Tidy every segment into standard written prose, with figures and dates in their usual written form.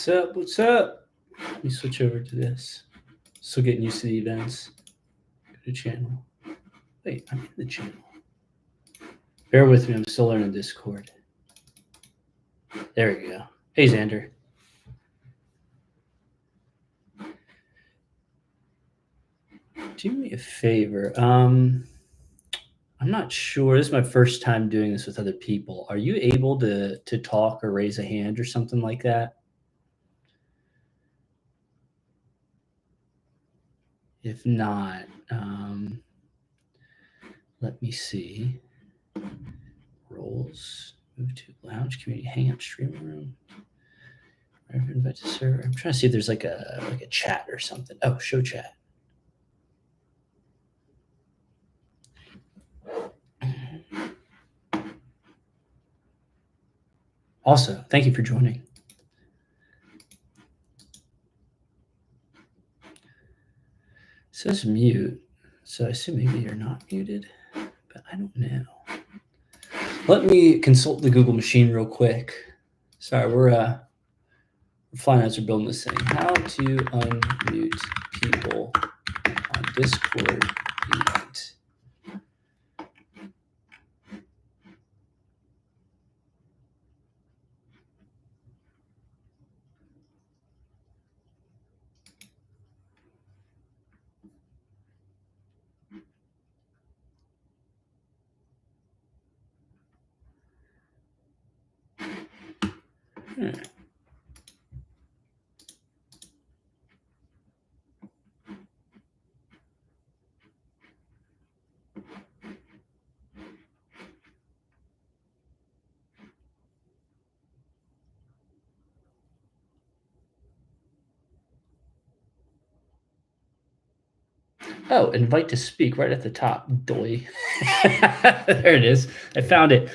What's up? What's up? Let me switch over to this. Still getting used to the events. Go to channel. Wait, I'm in the channel. Bear with me. I'm still learning Discord. There we go. Hey, Xander. Do me a favor. I'm not sure. This is my first time doing this with other people. Are you able to talk or raise a hand or something like that? If not, let me see. Roles. Move to lounge, community hangout, streaming room. Invite to server. I'm trying to see if there's like a chat or something. Oh, show chat. Also, thank you for joining. It says mute, so I assume maybe you're not muted, but I don't know. Let me consult the Google machine real quick. Sorry, we're flying as we're building this thing. How to unmute people on Discord event. Oh, invite to speak right at the top. Doy. There it is. I found it.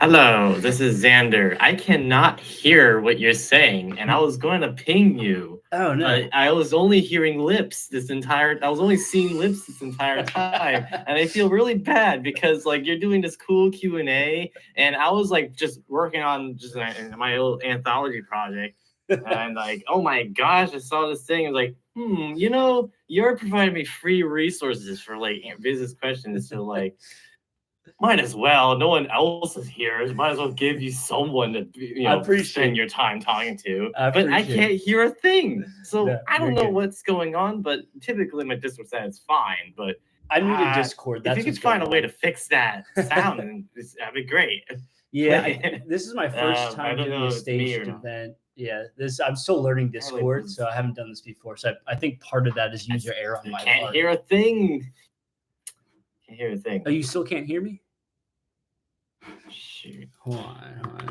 Hello, this is Xander. I cannot hear what you're saying, and I was going to ping you. Oh no! But I was only hearing lips this entire. I was only seeing lips this entire time, and I feel really bad because like you're doing this cool Q&A, and I was like just working on just my little anthology project, and like oh my gosh, I saw this thing. I was like, you're providing me free resources for like business questions, so like. Might as well. No one else is here. Might as well give you someone to spend your time talking to. But I can't hear a thing. So I don't know what's going on. But typically my Discord sound is fine. But I muted Discord. That's if you could find a way to fix that sound, that'd be great. Yeah, this is my first time doing a staged event. Yeah, I'm still learning Discord, so I haven't done this before. So I think part of that is user error on my part. Can't hear a thing. Can't hear a thing. Oh, you still can't hear me? Shoot. Hold on.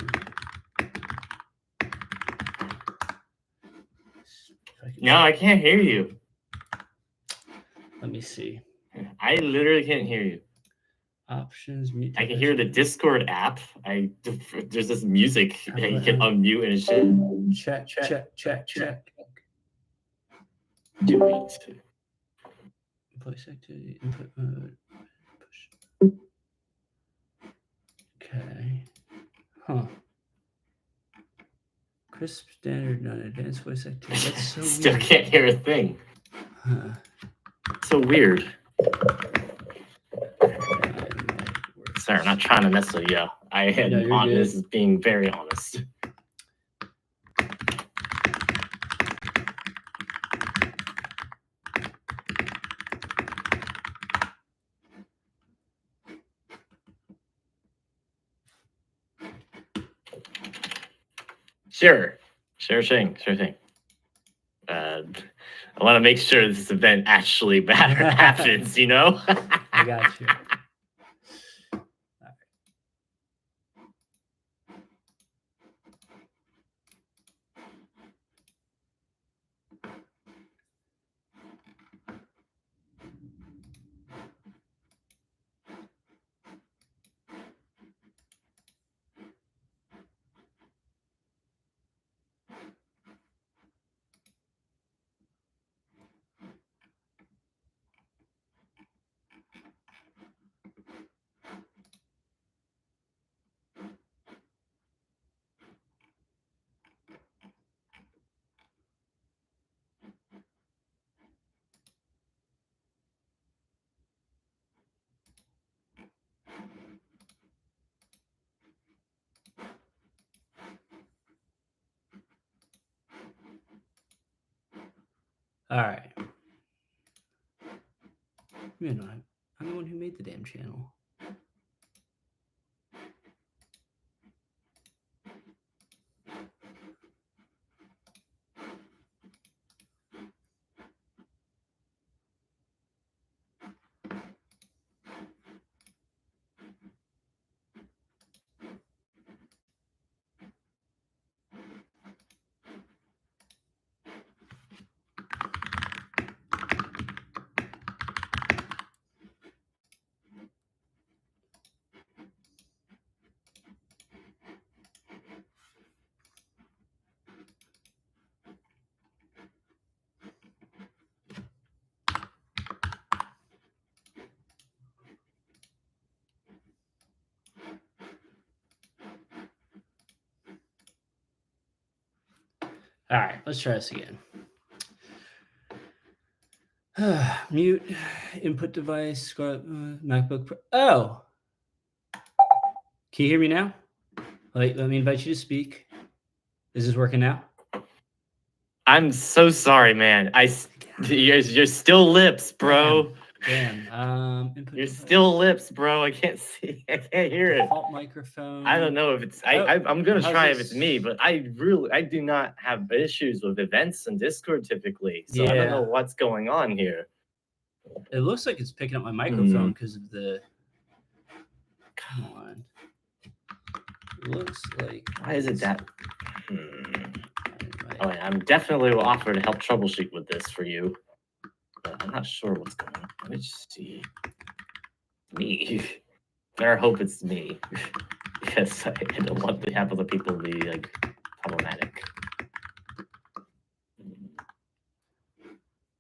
No, I can't hear you. Let me see. I literally can't hear you. Options. Mute. I can hear the Discord app. There's this music that you can unmute and shit. Check. Do it. Place activity. Input mode. Push. Okay. Huh. Crisp standard non-advanced voice activity. That's so Still weird. Can't hear a thing. Huh. So weird. Sorry, I'm not trying to mess with you. This is being very honest. Sure thing. I want to make sure this event actually happens, I got you. All right. You know, I'm the one who made the damn channel. All right, let's try this again. Mute input device, MacBook Pro. Oh, can you hear me now? Like, let me invite you to speak. Is this working now? I'm so sorry, man. You're still lips, bro. Damn. You're still lips, bro. I can't see. I can't hear it. Default microphone. I don't know if it's. I'm gonna try if it's me, but I do not have issues with events and Discord typically. So I don't know what's going on here. It looks like it's picking up my microphone because of the. Come on. It looks like. Why is it that? Oh, yeah, I'm definitely will offer to help troubleshoot with this for you. But I'm not sure what's going on. Let me just see. Me. Better hope it's me. Because I don't want to have other people be like problematic.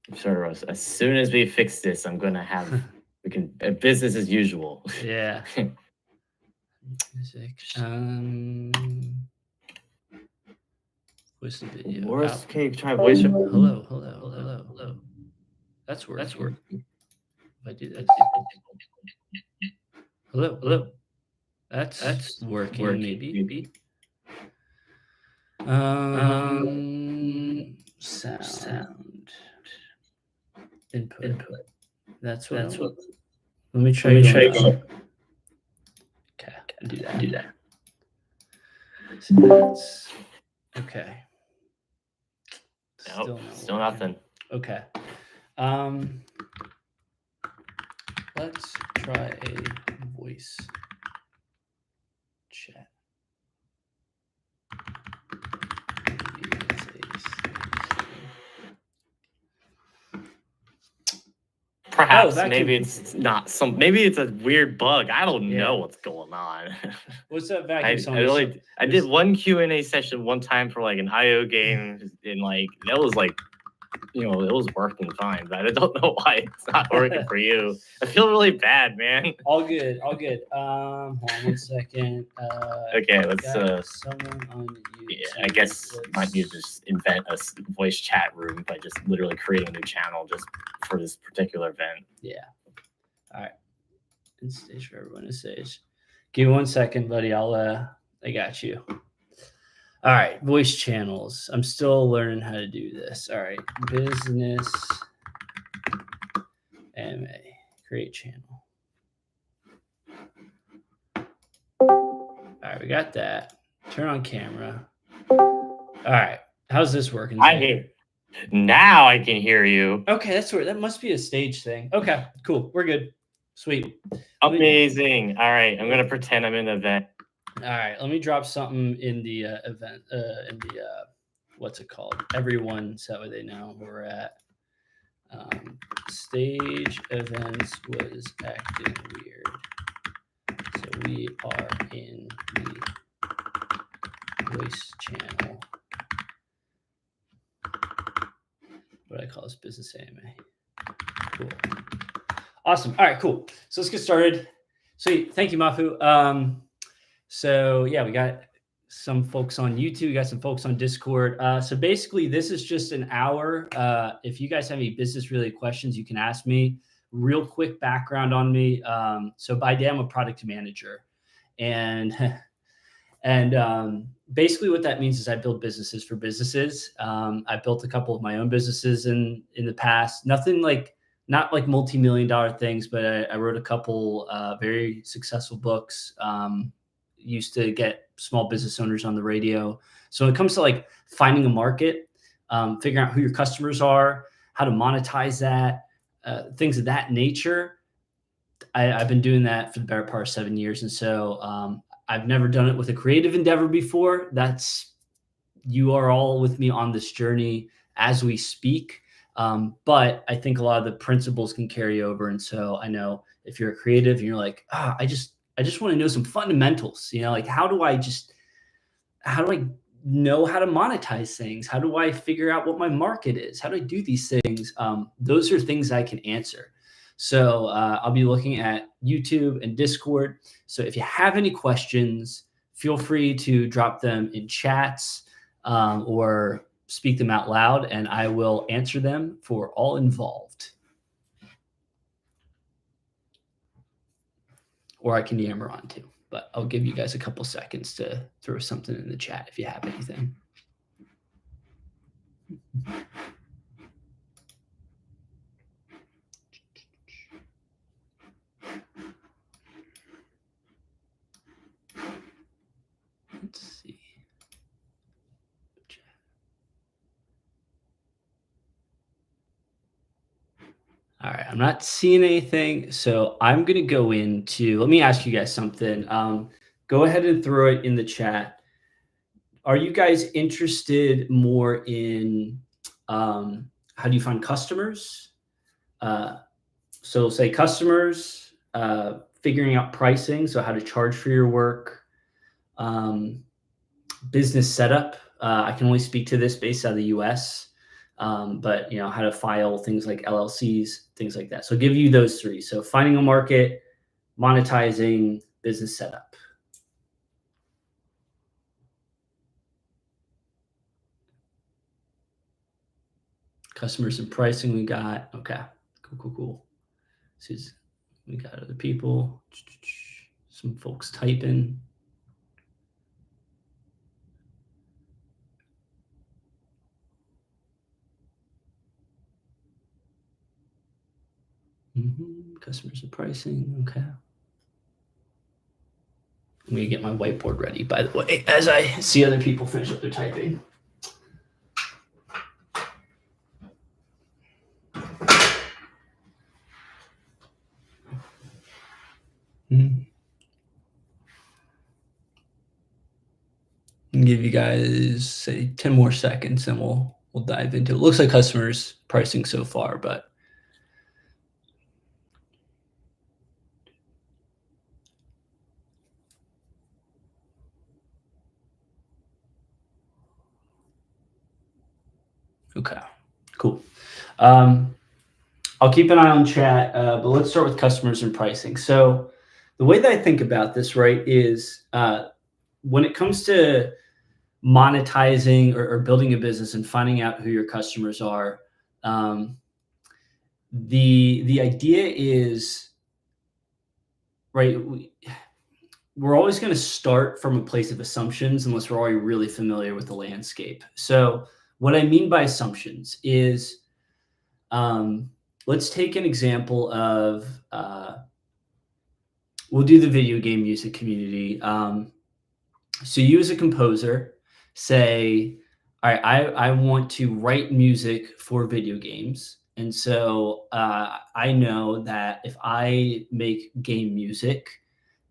I'm sure as soon as we fix this, I'm gonna have business as usual. Yeah. Music. Voice the video. Worst case, try voice. Hello. That's working. If I do that. Hello. That's working. Maybe. Sound. Input. That's what. Let me try. Okay, do that. So that's okay. Nope, still nothing. Okay. Let's try a voice chat. Perhaps maybe it's not maybe it's a weird bug. I don't know what's going on. What's that vacuum sound? I did one Q&A session one time for like an IO game, and like that was like, it was working fine, but I don't know why it's not working for you. I feel really bad, man. All good. Hold on 1 second. Okay, let's someone on YouTube. Yeah, I guess might be to just invent a voice chat room by just literally creating a new channel just for this particular event. Yeah. All right. In stage for everyone in stage. Give me 1 second, buddy. I got you. All right, voice channels. I'm still learning how to do this. All right, business MA, create channel. All right, we got that. Turn on camera. All right, how's this working? Now I can hear you. Okay, that's weird. That must be a stage thing. Okay, cool. We're good. Sweet. Amazing. All right, I'm gonna pretend I'm in an event. All right, let me drop something in the event, in the, what's it called? Everyone, so that way they know where we're at. Stage events was acting weird. So we are in the voice channel. What do I call this? Business AMA. Cool. Awesome. All right, cool. So let's get started. Sweet. Thank you, Mafu. So yeah, we got some folks on YouTube. We got some folks on Discord. So basically, this is just an hour. If you guys have any business-related questions, you can ask me. Real quick background on me. So by day, I'm a product manager, and basically what that means is I build businesses for businesses. I built a couple of my own businesses in the past. Nothing like not like multi-million-dollar things, but I wrote a couple very successful books. Used to get small business owners on the radio. So when it comes to like finding a market, figuring out who your customers are, how to monetize that, things of that nature, I've been doing that for the better part of 7 years. And so I've never done it with a creative endeavor before. You are all with me on this journey as we speak. But I think a lot of the principles can carry over. And so I know if you're a creative and you're like, I just want to know some fundamentals, like how do I know how to monetize things? How do I figure out what my market is? How do I do these things? Those are things I can answer. So I'll be looking at YouTube and Discord. So if you have any questions, feel free to drop them in chats or speak them out loud, and I will answer them for all involved. Or I can yammer on too, but I'll give you guys a couple seconds to throw something in the chat if you have anything. Let's see. All right, I'm not seeing anything, so I'm gonna go into. Let me ask you guys something. Go ahead and throw it in the chat. Are you guys interested more in how do you find customers? So say customers, figuring out pricing, so how to charge for your work, business setup. I can only speak to this based out of the US. But how to file things like LLCs, things like that. So I'll give you those three. So finding a market, monetizing, business setup. Customers and pricing we got. Okay, cool. So we got other people. Some folks typing. Customers and pricing. Okay. Let me get my whiteboard ready, by the way, as I see other people finish up their typing. Give you guys say 10 more seconds and we'll dive into it. Looks like customers pricing so far, but okay, cool. I'll keep an eye on chat, but let's start with customers and pricing. So the way that I think about this, right, is when it comes to monetizing or building a business and finding out who your customers are, the idea is, right, we're always going to start from a place of assumptions unless we're already really familiar with the landscape. So what I mean by assumptions is, let's take an example of, we'll do the video game music community. So you as a composer say, all right, I want to write music for video games. And so I know that if I make game music,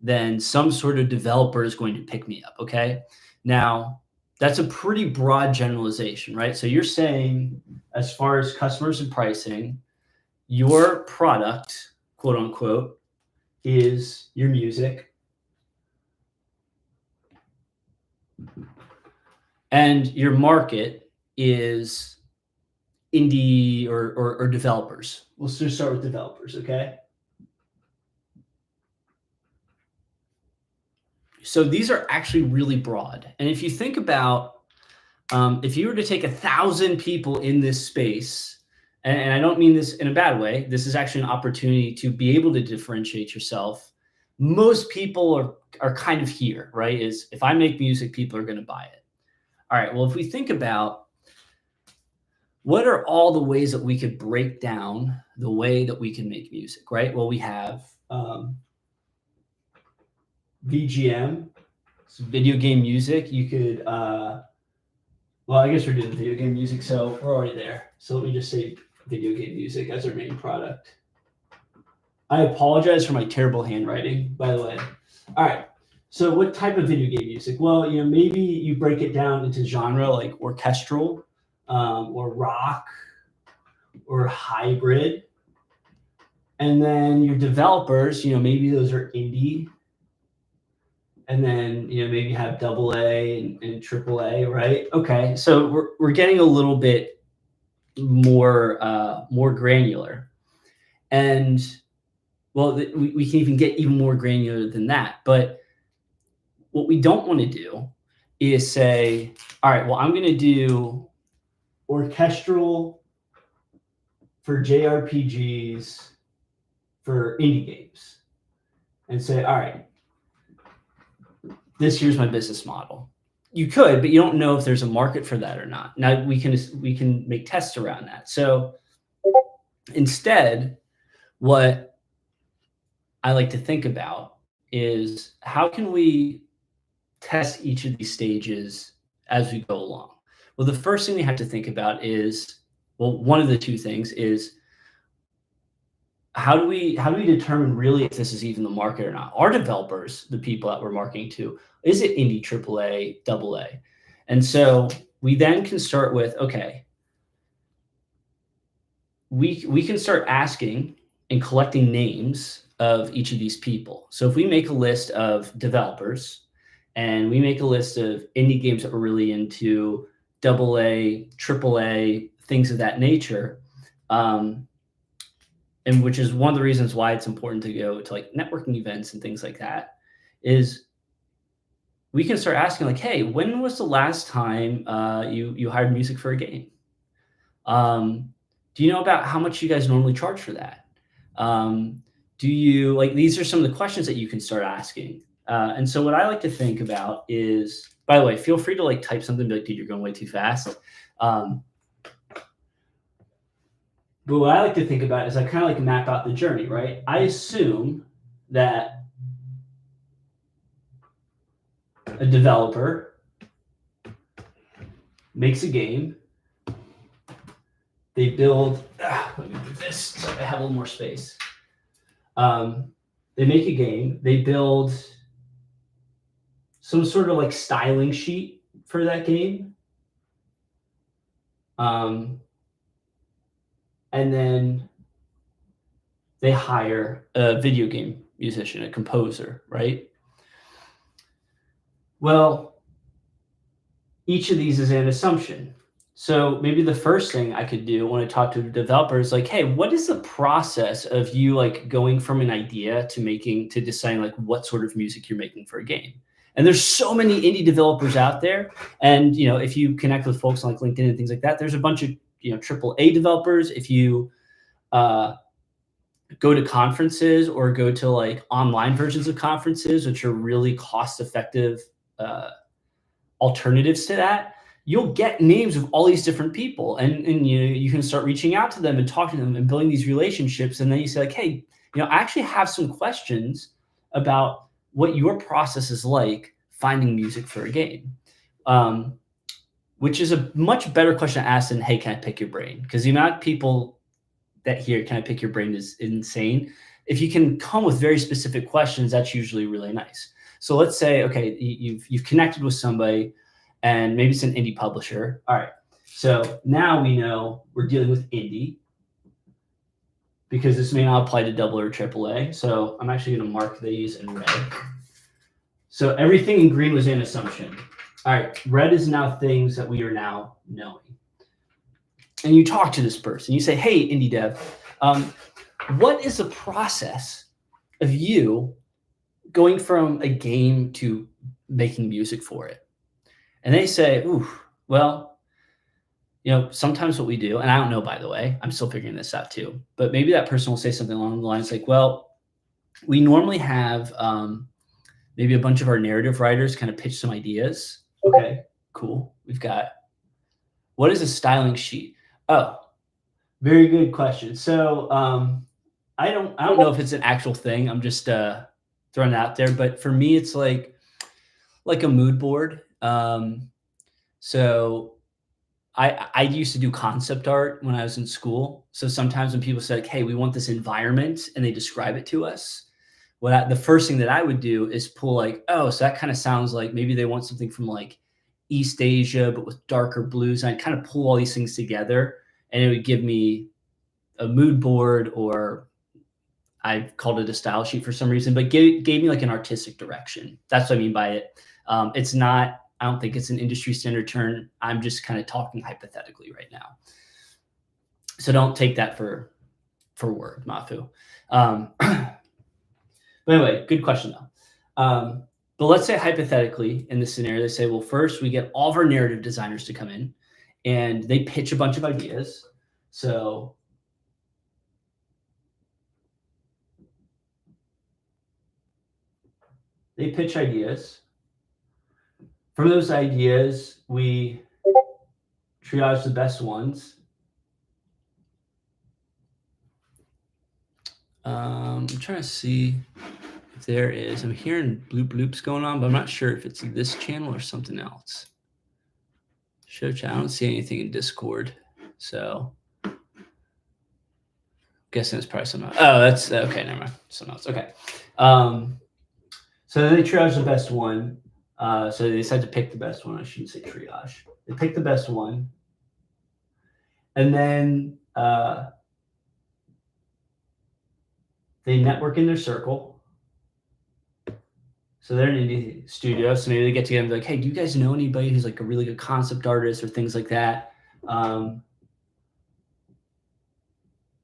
then some sort of developer is going to pick me up, okay? Now, that's a pretty broad generalization, right? So you're saying, as far as customers and pricing, your product, quote unquote, is your music. And your market is indie or developers. We'll just start with developers, okay? So these are actually really broad. And if you think about, if you were to take 1,000 people in this space, and I don't mean this in a bad way, this is actually an opportunity to be able to differentiate yourself. Most people are kind of here, right? Is if I make music, people are going to buy it. All right, well, if we think about what are all the ways that we could break down the way that we can make music, right? Well, we have VGM, so video game music. You could, well, I guess we're doing video game music, so we're already there. So let me just say video game music as our main product. I apologize for my terrible handwriting, by the way. All right. So what type of video game music? Well, maybe you break it down into genre like orchestral, or rock, or hybrid. And then your developers, maybe those are indie. And then, maybe you have AA and AAA, right? Okay. So we're getting a little bit more granular. And well, we can even get even more granular than that. But what we don't want to do is say, all right, well, I'm going to do orchestral for JRPGs for indie games and say, all right, here's my business model. You could, but you don't know if there's a market for that or not. Now we can make tests around that. So instead, what I like to think about is how can we test each of these stages as we go along? Well, the first thing we have to think about is, well, one of the two things is how do we determine really if this is even the market or not? Our developers, the people that we're marketing to, is it indie, AAA, AA? And so we then can start with, okay, we can start asking and collecting names of each of these people. So if we make a list of developers and we make a list of indie games that we're really into, AA, AAA, things of that nature, and which is one of the reasons why it's important to go to like networking events and things like that, is we can start asking like, hey, when was the last time you hired music for a game? Do you know about how much you guys normally charge for that? Do you these are some of the questions that you can start asking. And so what I like to think about is, by the way, feel free to type something, be like, dude, you're going way too fast. But what I like to think about is I kind of map out the journey, right? I assume that a developer makes a game. They build, let me do this so I have a little more space. They make a game, they build some sort of styling sheet for that game. And then they hire a video game musician, a composer, right? Well, each of these is an assumption. So maybe the first thing I could do when I talk to developers, hey, what is the process of you going from an idea to deciding what sort of music you're making for a game? And there's so many indie developers out there. And, if you connect with folks on LinkedIn and things like that, there's a bunch of, AAA developers. If you go to conferences or go to online versions of conferences, which are really cost-effective alternatives to that, you'll get names of all these different people, and you can start reaching out to them and talking to them and building these relationships. And then you say hey, I actually have some questions about what your process is like finding music for a game, which is a much better question to ask than, hey, can I pick your brain? Because the amount of people that hear, can I pick your brain, is insane. If you can come with very specific questions, that's usually really nice. So let's say, okay, you've connected with somebody, and maybe it's an indie publisher. All right, so now we know we're dealing with indie, because this may not apply to AA or AAA. So I'm actually going to mark these in red. So everything in green was an assumption. All right, red is now things that we are now knowing. And you talk to this person. You say, hey, indie dev, what is the process of you going from a game to making music for it? And they say, ooh, well, sometimes what we do, and I don't know, by the way, I'm still figuring this out too, but maybe that person will say something along the lines well, we normally have maybe a bunch of our narrative writers kind of pitch some ideas. Okay, cool. We've got, what is a styling sheet? Oh, very good question. So I don't know if it's an actual thing. I'm just throwing it out there. But for me, it's like a mood board. So I used to do concept art when I was in school. So sometimes when people say, like, "Hey, we want this environment," and they describe it to us, the first thing that I would do is pull like, oh, so that kind of sounds like maybe they want something from like East Asia, but with darker blues. And I'd kind of pull all these things together, and it would give me a mood board, or I called it a style sheet for some reason, but gave me like an artistic direction. That's what I mean by it. It's not, I don't think it's an industry standard term. I'm just kind of talking hypothetically right now. So don't take that for word, Mafu. But anyway, good question though. But let's say hypothetically in this scenario, they say, well, first we get all of our narrative designers to come in and they pitch a bunch of ideas. So they pitch ideas. From those ideas, we triage the best ones. I'm trying to see if there is. I'm hearing bloop bloops going on, but I'm not sure if it's this channel or something else. Show chat. I don't see anything in Discord, so I'm guessing it's probably something else. Oh, that's okay. Never mind. Something else. Okay. So then they triage the best one. So they decide to pick the best one. I shouldn't say triage. They pick the best one, and then they network in their circle. So they're in indie studio. So maybe they get together and be like, hey, do you guys know anybody who's like a really good concept artist or things like that?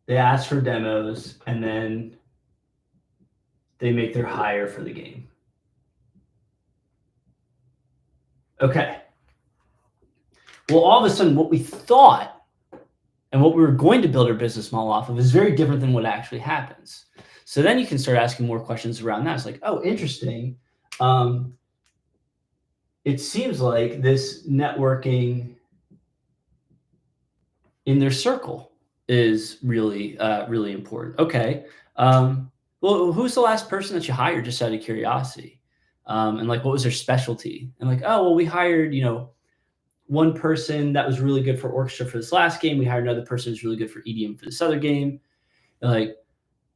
They ask for demos, and then they make their hire for the game. Okay. Well, all of a sudden, what we thought and what we were going to build our business model off of is very different than what actually happens. So then you can start asking more questions around that. It's like, oh, interesting. It seems like this networking in their circle is really, really important. Okay. Well, who's the last person that you hired, just out of curiosity? And like, what was their specialty? And like, oh, well, we hired, one person that was really good for orchestra for this last game. We hired another person who's really good for EDM for this other game. And like,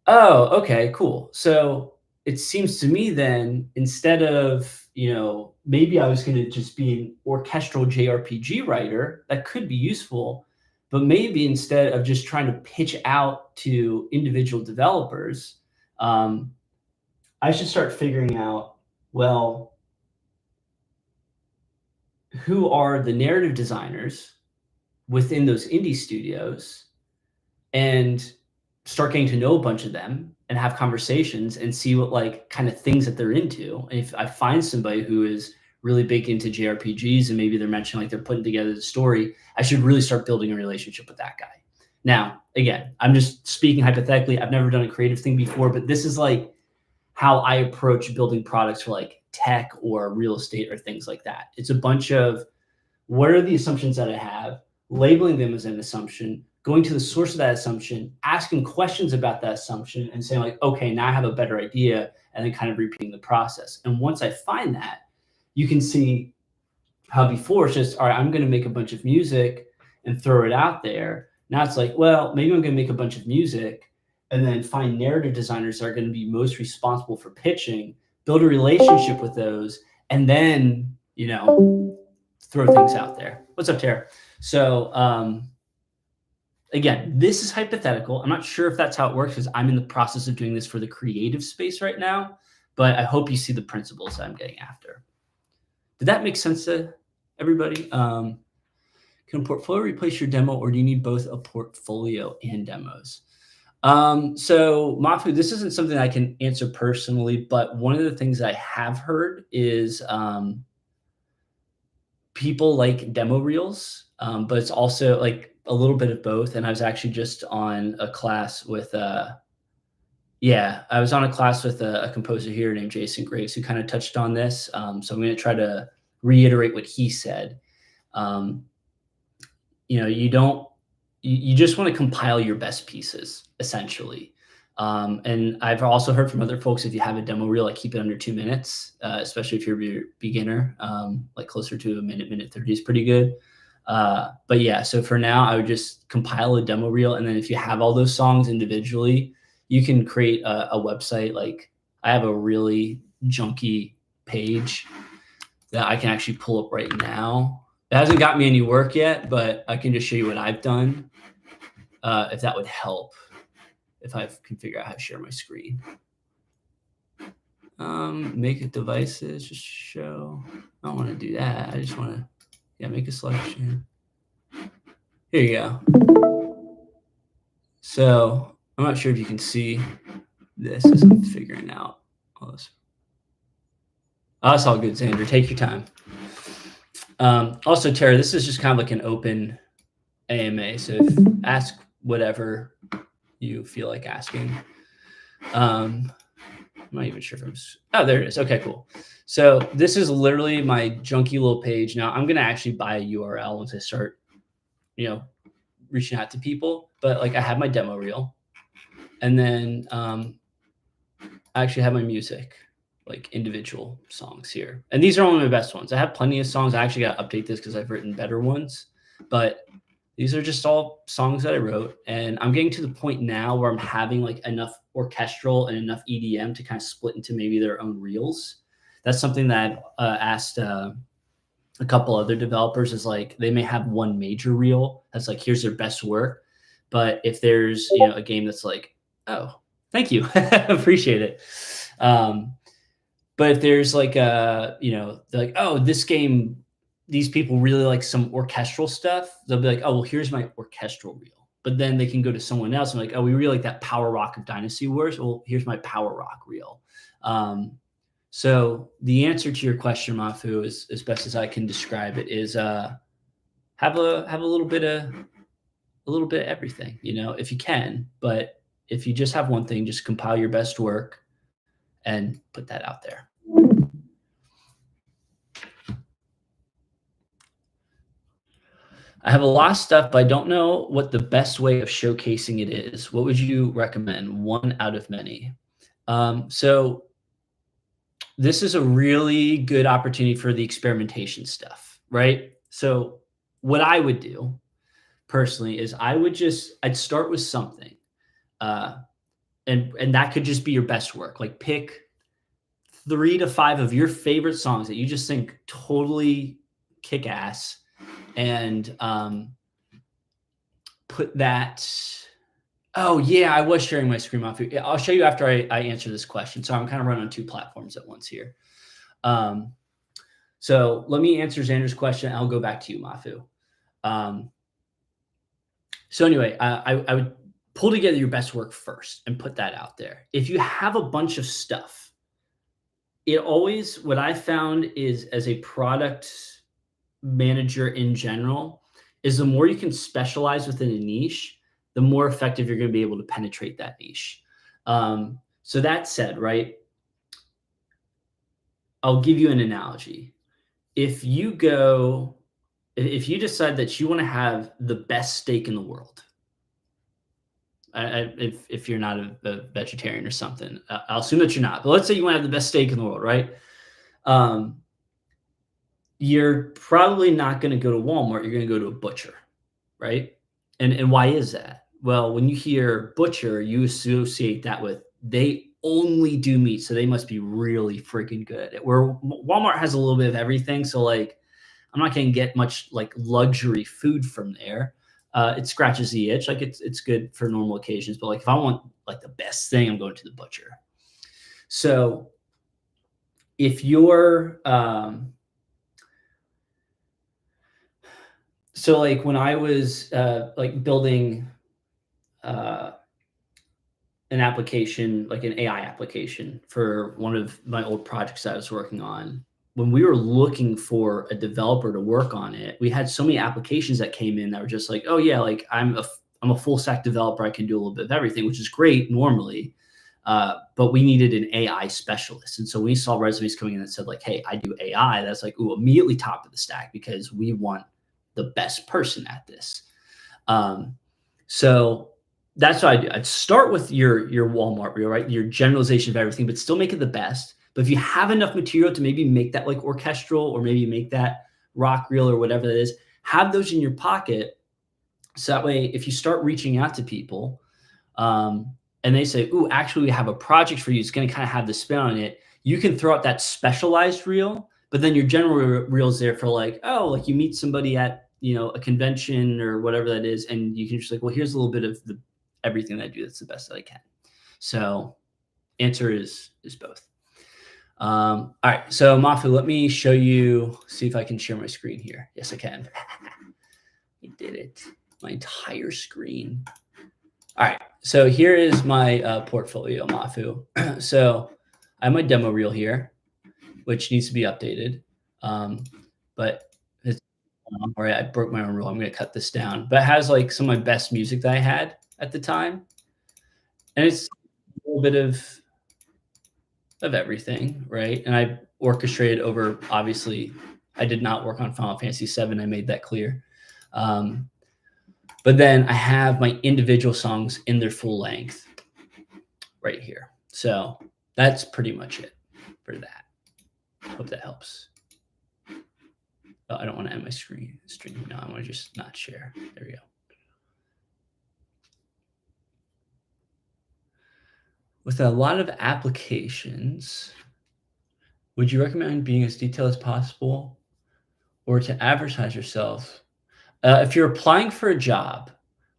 oh, okay, cool. So it seems to me then, instead of, maybe I was going to just be an orchestral JRPG writer, that could be useful. But maybe instead of just trying to pitch out to individual developers, I should start figuring out, well, who are the narrative designers within those indie studios, and start getting to know a bunch of them and have conversations and see what like kind of things that they're into. And if I find somebody who is really big into JRPGs and maybe they're mentioning like they're putting together the story, I should really start building a relationship with that guy. Now, again, I'm just speaking hypothetically. I've never done a creative thing before, but this is like how I approach building products for like tech or real estate or things like that. It's a bunch of, what are the assumptions that I have, labeling them as an assumption, going to the source of that assumption, asking questions about that assumption, and saying like, okay, now I have a better idea, and then kind of repeating the process. And once I find that, you can see how before it's just, all right, I'm going to make a bunch of music and throw it out there. Now it's like, well, maybe I'm going to make a bunch of music and then find narrative designers that are going to be most responsible for pitching, build a relationship with those, and then, throw things out there. What's up, Tara? So, again, this is hypothetical. I'm not sure if that's how it works because I'm in the process of doing this for the creative space right now, but I hope you see the principles that I'm getting after. Did that make sense to everybody? Can a portfolio replace your demo, or do you need both a portfolio and demos? So Mafu, this isn't something I can answer personally, but one of the things I have heard is people like demo reels, but it's also like a little bit of both. And I was actually just on a class with a composer here named Jason Graves who kind of touched on this. So I'm going to try to reiterate what he said. You you just want to compile your best pieces, essentially. And I've also heard from other folks, if you have a demo reel, like keep it under 2 minutes, especially if you're a beginner, like closer to a minute 30 is pretty good. But yeah, so for now, I would just compile a demo reel. And then if you have all those songs individually, you can create a website. Like I have a really junky page that I can actually pull up right now. It hasn't got me any work yet, but I can just show you what I've done. If that would help, if I can figure out how to share my screen. Make it devices, just show. I don't want to do that. I just want to, make a selection. Here you go. So I'm not sure if you can see this as I'm figuring out all this. Oh, that's all good, Xander. Take your time. Also, Tara, this is just kind of like an open AMA. So ask whatever you feel like asking. I'm not even sure if oh, there it is. Okay, cool. So this is literally my junky little page. Now I'm going to actually buy a URL once I start, reaching out to people. But like I have my demo reel, and then I actually have my music, like individual songs here. And these are only my best ones. I have plenty of songs. I actually got to update this because I've written better ones. But these are just all songs that I wrote. And I'm getting to the point now where I'm having like enough orchestral and enough EDM to kind of split into maybe their own reels. That's something that I've asked a couple other developers, is like they may have one major reel that's like, here's their best work. But if there's, a game that's like, oh, thank you. Appreciate it. But if there's like they're like, oh, this game, these people really like some orchestral stuff, they'll be like, oh, well, here's my orchestral reel. But then they can go to someone else and like, oh, we really like that power rock of Dynasty Wars. Well, here's my power rock reel. So the answer to your question, Mafu, is as best as I can describe it, is have a little bit of everything, if you can. But if you just have one thing, just compile your best work and put that out there. I have a lot of stuff, but I don't know what the best way of showcasing it is. What would you recommend? One out of many. So this is a really good opportunity for the experimentation stuff, right? So what I would do personally is I'd start with something. And that could just be your best work. Like pick 3 to 5 of your favorite songs that you just think totally kick ass, and put that. Oh yeah, I was sharing my screen off. I'll show you after I answer this question. So I'm kind of running on 2 platforms at once here. So let me answer Xander's question. I'll go back to you, Mafu. So anyway, I would pull together your best work first and put that out there. If you have a bunch of stuff, what I found is, as a product manager in general, is the more you can specialize within a niche, the more effective you're going to be able to penetrate that niche. So that said, right, I'll give you an analogy. If you decide that you want to have the best steak in the world, if you're not a vegetarian or something, I'll assume that you're not, but let's say you want to have the best steak in the world, right? You're probably not going to go to Walmart. You're going to go to a butcher, right? And why is that? Well, when you hear butcher, you associate that with they only do meat, so they must be really freaking good. Where Walmart has a little bit of everything, so like I'm not going to get much like luxury food from there. It scratches the itch. Like it's good for normal occasions, but like if I want like the best thing, I'm going to the butcher. So if you're so like when I was like building an application, like an AI application for one of my old projects I was working on, when we were looking for a developer to work on it, we had so many applications that came in that were just like, oh yeah, like I'm a full stack developer. I can do a little bit of everything, which is great normally. But we needed an AI specialist. And so we saw resumes coming in that said like, hey, I do AI. That's like, ooh, immediately top of the stack, because we want the best person at this. So that's what I do. I'd start with your Walmart reel, right? Your generalization of everything, but still make it the best. But if you have enough material to maybe make that like orchestral or maybe make that rock reel or whatever that is, have those in your pocket. So that way, if you start reaching out to people and they say, "Ooh, actually, we have a project for you," it's going to kind of have the spin on it. You can throw out that specialized reel, but then your general reel's there for like, oh, like you meet somebody at a convention or whatever that is, and you can just like, well, here's a little bit of everything that I do that's the best that I can. So answer is both. All right, so Mafu, let me show you, see if I can share my screen here. Yes, I can. I did it. My entire screen. All right, so here is my portfolio, Mafu. So I have my demo reel here, which needs to be updated. But it's all right, I broke my own rule. I'm going to cut this down. But it has like some of my best music that I had at the time. And it's a little bit of everything, right? And I orchestrated over, obviously, I did not work on Final Fantasy VII. I made that clear. But then I have my individual songs in their full length right here. So that's pretty much it for that. Hope that helps. Oh, I don't want to end my stream. No, I want to just not share. There we go. With a lot of applications, would you recommend being as detailed as possible or to advertise yourself? If you're applying for a job,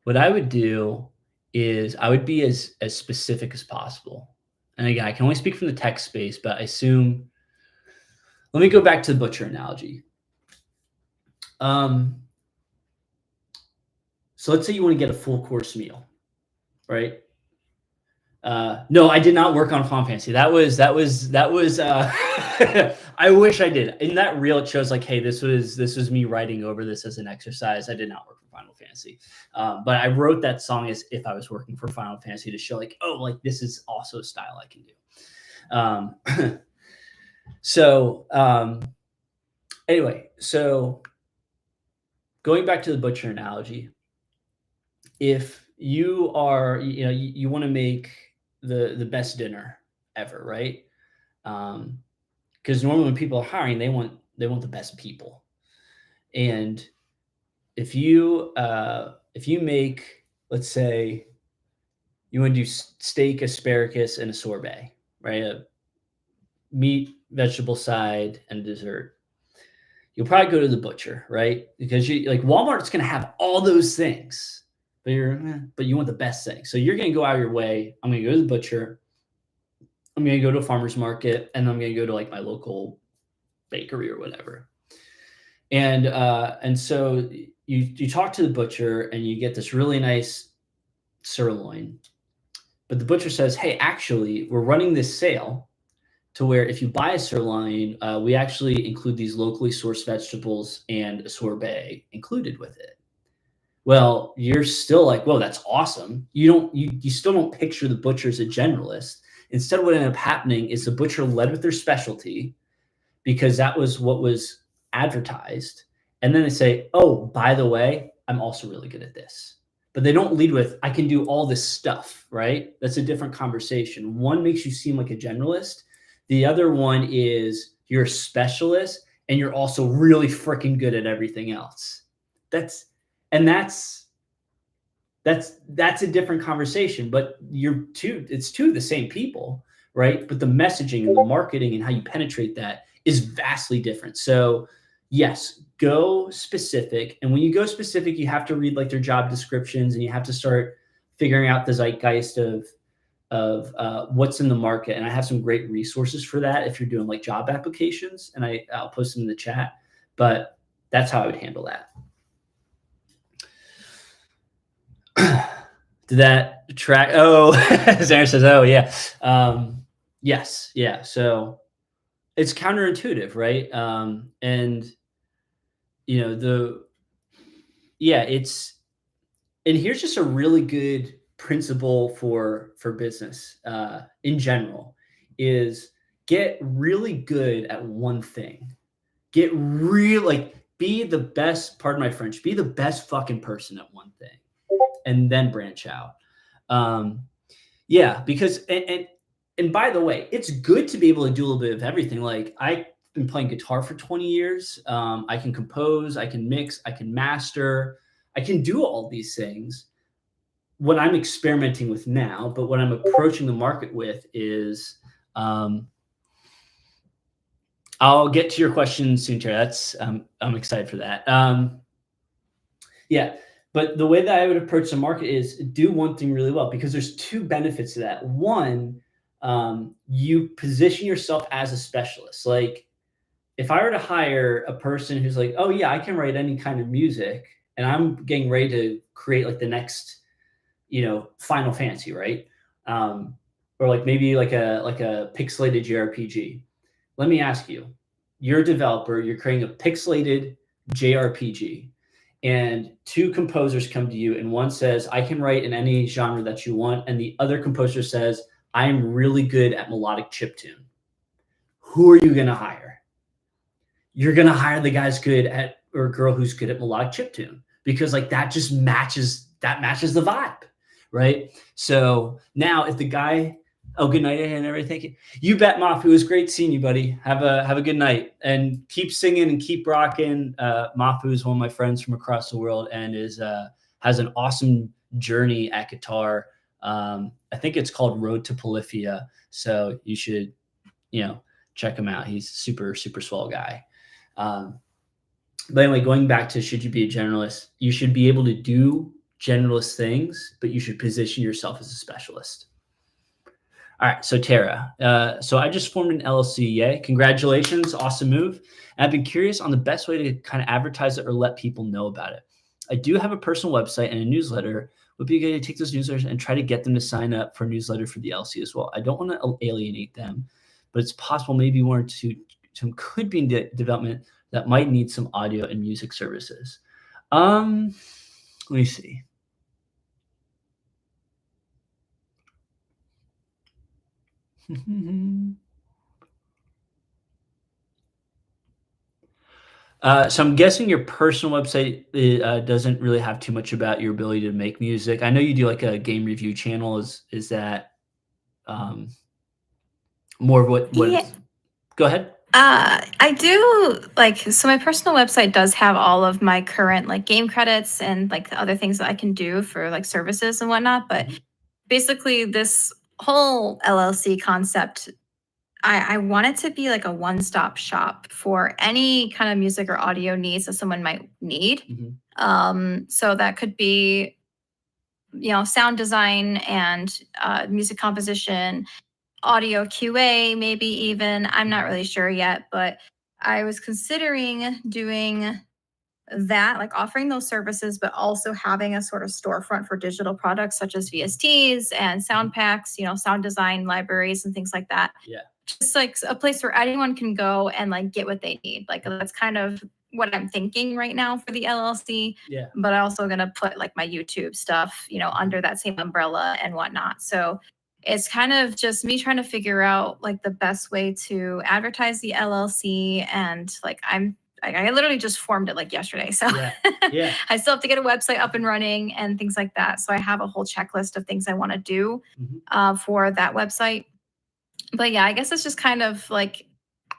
what I would do is I would be as specific as possible. And again, I can only speak from the tech space, but I assume, let me go back to the butcher analogy. So let's say you want to get a full course meal, right? No, I did not work on Final Fantasy. That was I wish I did. In that reel, it shows like, hey, this was me writing over this as an exercise. I did not work for Final Fantasy. But I wrote that song as if I was working for Final Fantasy to show like, oh, like this is also a style I can do. Anyway, so going back to the butcher analogy, if you are, you want to make the best dinner ever, right? Because normally when people are hiring, they want the best people. And if you make, let's say, you want to do steak, asparagus, and a sorbet, right? A meat, vegetable side, and dessert. You'll probably go to the butcher, right? Because Walmart's going to have all those things. But you want the best thing. So you're going to go out of your way. I'm going to go to the butcher. I'm going to go to a farmer's market, and I'm going to go to like my local bakery or whatever. And so you talk to the butcher and you get this really nice sirloin. But the butcher says, hey, actually, we're running this sale to where if you buy a sirloin, we actually include these locally sourced vegetables and a sorbet included with it. Well, you're still like, whoa, that's awesome. You still don't picture the butcher as a generalist. Instead, what ended up happening is the butcher led with their specialty because that was what was advertised. And then they say, oh, by the way, I'm also really good at this. But they don't lead with, I can do all this stuff, right? That's a different conversation. One makes you seem like a generalist. The other one is you're a specialist and you're also really freaking good at everything else. That's a different conversation, but it's two of the same people, right? But the messaging and the marketing and how you penetrate that is vastly different. So yes, go specific. And when you go specific, you have to read like their job descriptions and you have to start figuring out the zeitgeist of what's in the market. And I have some great resources for that if you're doing like job applications, and I'll post them in the chat, but that's how I would handle that. Did that track? Oh, Zarin says, oh, yeah. Yes. Yeah. So it's counterintuitive, right? And here's just a really good principle for business in general is get really good at one thing. Be the best, pardon my French, be the best fucking person at one thing. and then branch out. Yeah, because and by the way, it's good to be able to do a little bit of everything. Like I've been playing guitar for 20 years. I can compose, I can mix, I can master, I can do all these things. What I'm experimenting with now, but what I'm approaching the market with is, I'll get to your question soon, Tara. That's I'm excited for that. Yeah, but the way that I would approach the market is do one thing really well, because there's two benefits to that. One, you position yourself as a specialist. Like if I were to hire a person who's like, oh yeah, I can write any kind of music, and I'm getting ready to create like the next, Final Fantasy, right? Or like maybe like a pixelated JRPG. Let me ask you, you're a developer, you're creating a pixelated JRPG, and two composers come to you, and one says, I can write in any genre that you want, and the other composer says, I am really good at melodic chiptune. Who are you going to hire? You're going to hire the guy's good at, or girl who's good at melodic chiptune, because like that just matches the vibe, right? So now if the guy, oh, good night and everything. You bet, Mafu. It was great seeing you, buddy. Have a good night, and keep singing and keep rocking. Mafu is one of my friends from across the world, and has an awesome journey at guitar. I think it's called Road to Polyphia. So you should, check him out. He's super, super swell guy. But anyway, going back to, should you be a generalist? You should be able to do generalist things, but you should position yourself as a specialist. All right, so Tara, so I just formed an LLC. Yay, congratulations, awesome move. And I've been curious on the best way to kind of advertise it or let people know about it. I do have a personal website and a newsletter. Would be good to take those newsletters and try to get them to sign up for a newsletter for the LLC as well. I don't want to alienate them, but it's possible maybe one or two could be in development that might need some audio and music services. Let me see. So I'm guessing your personal website doesn't really have too much about your ability to make music. I know you do like a game review channel. Is that more of what? Yeah. Go ahead. I do so my personal website does have all of my current like game credits and like the other things that I can do for like services and whatnot. But basically this whole LLC concept, I want it to be like a one-stop shop for any kind of music or audio needs that someone might need. So that could be, sound design and music composition, audio QA, maybe even. I'm not really sure yet, but I was considering doing that, like offering those services, but also having a sort of storefront for digital products such as VSTs and sound packs, sound design libraries and things like that. Yeah. Just like a place where anyone can go and like get what they need. Like that's kind of what I'm thinking right now for the LLC. Yeah. But I'm also going to put like my YouTube stuff, under that same umbrella and whatnot. So it's kind of just me trying to figure out like the best way to advertise the LLC. And like I literally just formed it like yesterday. So yeah. I still have to get a website up and running and things like that. So I have a whole checklist of things I want to do for that website. But yeah, I guess it's just kind of like,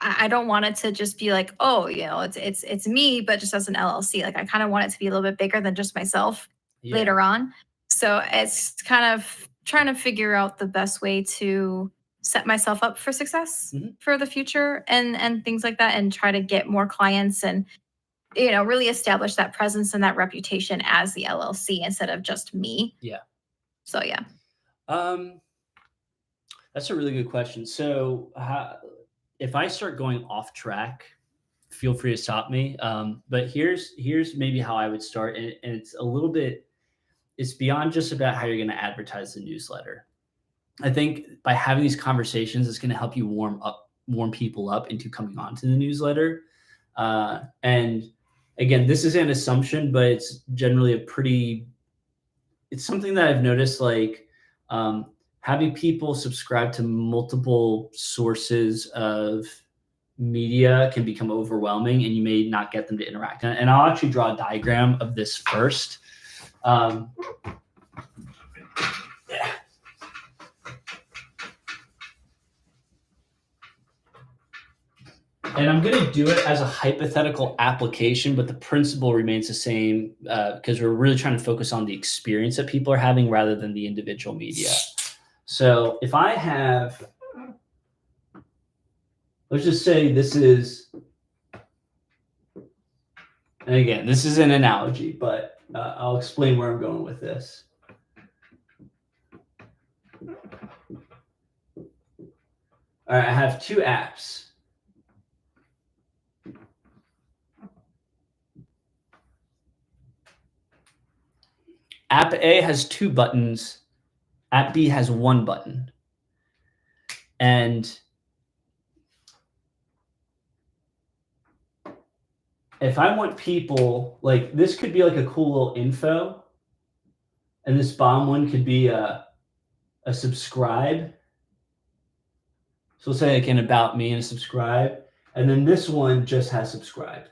I don't want it to just be like, oh, it's me, but just as an LLC. Like I kind of want it to be a little bit bigger than just myself later on. So it's kind of trying to figure out the best way to set myself up for success for the future and things like that, and try to get more clients and, really establish that presence and that reputation as the LLC instead of just me. Yeah. So, yeah. That's a really good question. So if I start going off track, feel free to stop me. But here's maybe how I would start. And it's a little bit, it's beyond just about how you're going to advertise the newsletter. I think by having these conversations, it's going to help you warm people up into coming on to the newsletter. And again, this is an assumption, but it's generally it's something that I've noticed, like having people subscribe to multiple sources of media can become overwhelming, and you may not get them to interact. And I'll actually draw a diagram of this first. And I'm going to do it as a hypothetical application, but the principle remains the same because we're really trying to focus on the experience that people are having rather than the individual media. So if I have, let's just say this is, and again, this is an analogy, but I'll explain where I'm going with this. All right, I have two apps. App A has 2 buttons. App B has 1 button. And if I want people, like this could be like a cool little info. And this bottom one could be a subscribe. So let's say like an about me and a subscribe. And then this one just has subscribe.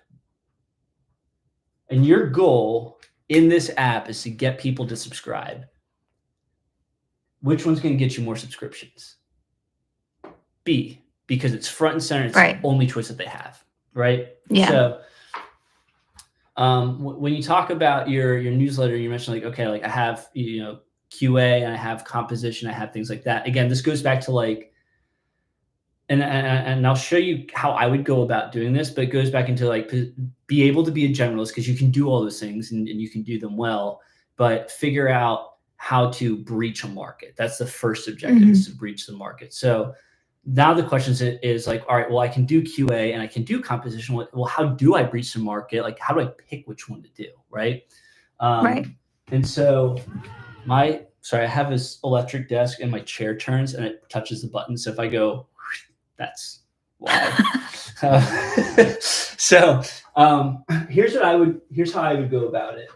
And your goal in this app is to get people to subscribe. Which one's going to get you more subscriptions? B, because it's front and center. It's Right. the only choice that they have, right? Yeah. So when you talk about your newsletter, you mentioned like, okay, like I have, QA and I have composition, I have things like that. Again, this goes back to like, and I'll show you how I would go about doing this, but it goes back into like be able to be a generalist because you can do all those things and you can do them well, but figure out how to breach a market. That's the first objective, is to breach the market. So now the question is like, all right, well, I can do QA and I can do composition. Well, how do I breach the market? Like, how do I pick which one to do, right? Right. And so I have this electric desk and my chair turns and it touches the button. So if I go, that's why. So here's how I would go about it.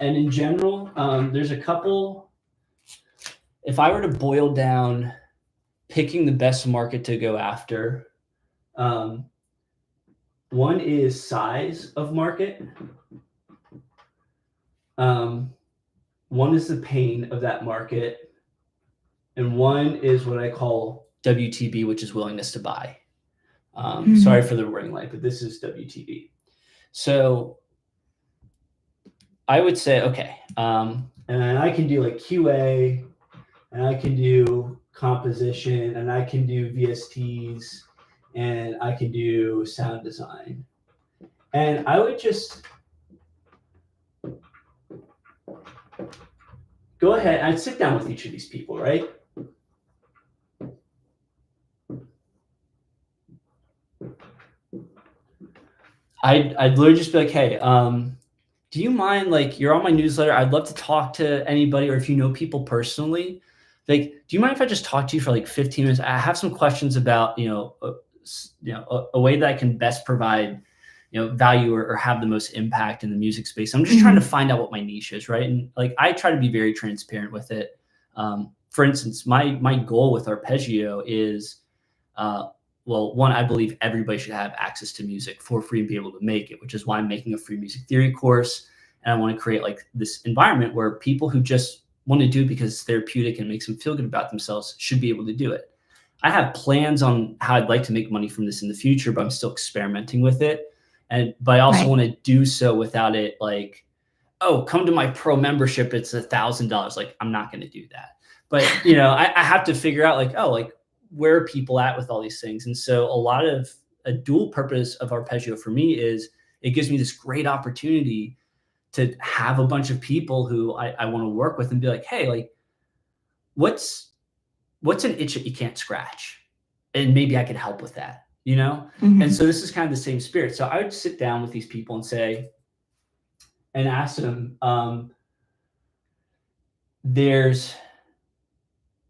And in general, there's a couple, if I were to boil down picking the best market to go after, one is size of market. One is the pain of that market. And one is what I call WTB, which is willingness to buy. Sorry for the ring light, but this is WTB. So I would say, okay, and I can do like QA, and I can do composition, and I can do VSTs, and I can do sound design. And I would just go ahead. I'd sit down with each of these people, right? I'd literally just be like, hey, do you mind, like, you're on my newsletter, I'd love to talk to anybody, or if you know people personally, like, do you mind if I just talk to you for like 15 minutes? I have some questions about, a way that I can best provide, value or have the most impact in the music space. I'm just trying to find out what my niche is, right? And like, I try to be very transparent with it. For instance, my goal with Arpeggio is, well, one, I believe everybody should have access to music for free and be able to make it, which is why I'm making a free music theory course. And I want to create like this environment where people who just want to do it because it's therapeutic and makes them feel good about themselves should be able to do it. I have plans on how I'd like to make money from this in the future, but I'm still experimenting with it. But I also want to do so without it like, oh, come to my pro membership, it's $1,000. Like, I'm not going to do that. But, I have to figure out like, oh, like, where are people at with all these things? And so a dual purpose of Arpeggio for me is it gives me this great opportunity to have a bunch of people who I want to work with and be like, hey, like, what's an itch that you can't scratch? And maybe I can help with that, And so this is kind of the same spirit. So I would sit down with these people and ask them, there's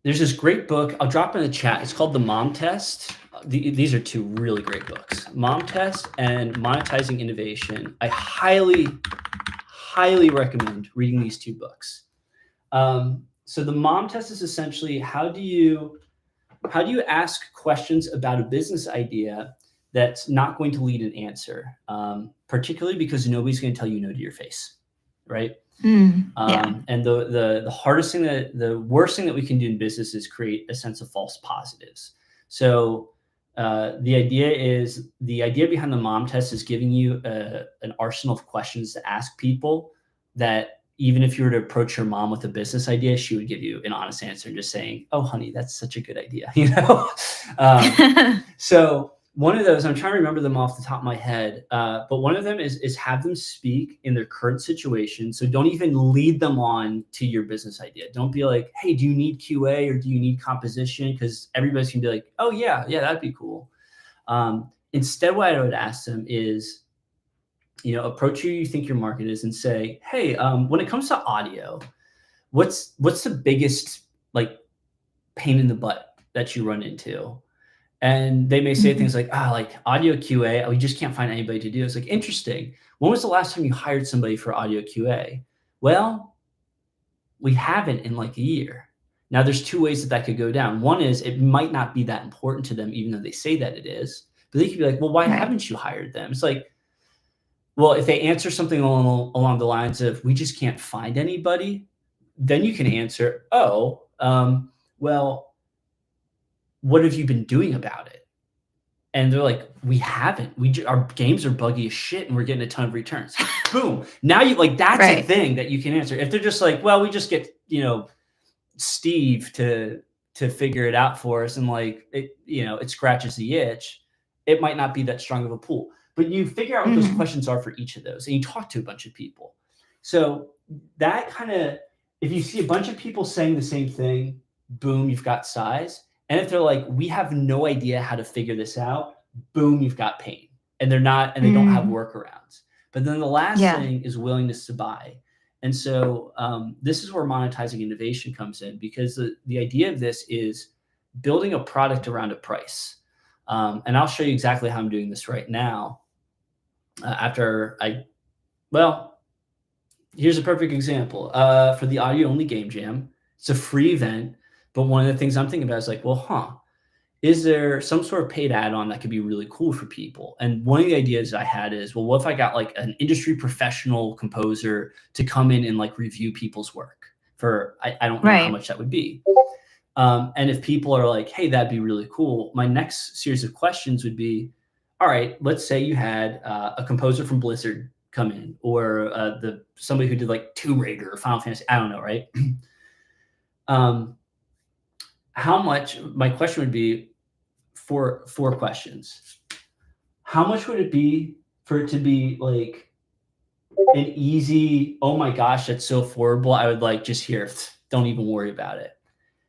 this great book. I'll drop in the chat. It's called The Mom Test. These are 2 really great books, Mom Test and Monetizing Innovation. I highly, highly recommend reading these 2 books. So the Mom Test is essentially how do you ask questions about a business idea that's not going to lead an answer, particularly because nobody's going to tell you no to your face, right? And the hardest thing the worst thing that we can do in business is create a sense of false positives. So The idea behind the mom test is giving you an arsenal of questions to ask people that even if you were to approach your mom with a business idea, she would give you an honest answer and just saying, "Oh, honey, that's such a good idea." So one of those, I'm trying to remember them off the top of my head, but one of them is have them speak in their current situation. So don't even lead them on to your business idea. Don't be like, "Hey, do you need QA or do you need composition?" Because everybody's gonna be like, "Oh yeah, that'd be cool." Instead, what I would ask them is, approach who you think your market is and say, "Hey, when it comes to audio, what's the biggest like pain in the butt that you run into?" And they may say things like, like audio QA, we just can't find anybody to do it. It's like, interesting. When was the last time you hired somebody for audio QA? Well, we haven't in like a year. Now, there's two ways that could go down. One is it might not be that important to them, even though they say that it is. But they could be like, well, why haven't you hired them? It's like, well, if they answer something along the lines of, we just can't find anybody, then you can answer, well, what have you been doing about it? And they're like, we haven't. Our games are buggy as shit, and we're getting a ton of returns. Boom. Now you that's a thing that you can answer. If they're just like, well, we just get Steve to figure it out for us, and like it scratches the itch, it might not be that strong of a pool. But you figure out what those questions are for each of those, and you talk to a bunch of people. So that kind of, if you see a bunch of people saying the same thing, boom, you've got size. And if they're like, we have no idea how to figure this out, boom, you've got pain. And they don't have workarounds. But then the last thing is willingness to buy. And so this is where monetizing innovation comes in, because the idea of this is building a product around a price. And I'll show you exactly how I'm doing this right now. Here's a perfect example. For the audio only game jam, it's a free event. But one of the things I'm thinking about is like, is there some sort of paid add-on that could be really cool for people? And one of the ideas I had is, well, what if I got like an industry professional composer to come in and like review people's work for, I don't know how much that would be. And if people are like, hey, that'd be really cool, my next series of questions would be, all right, let's say you had a composer from Blizzard come in, or somebody who did like Tomb Raider or Final Fantasy, I don't know, right? How much, my question would be four questions. How much would it be for it to be like an easy, oh my gosh, that's so affordable, I would like just here, don't even worry about it.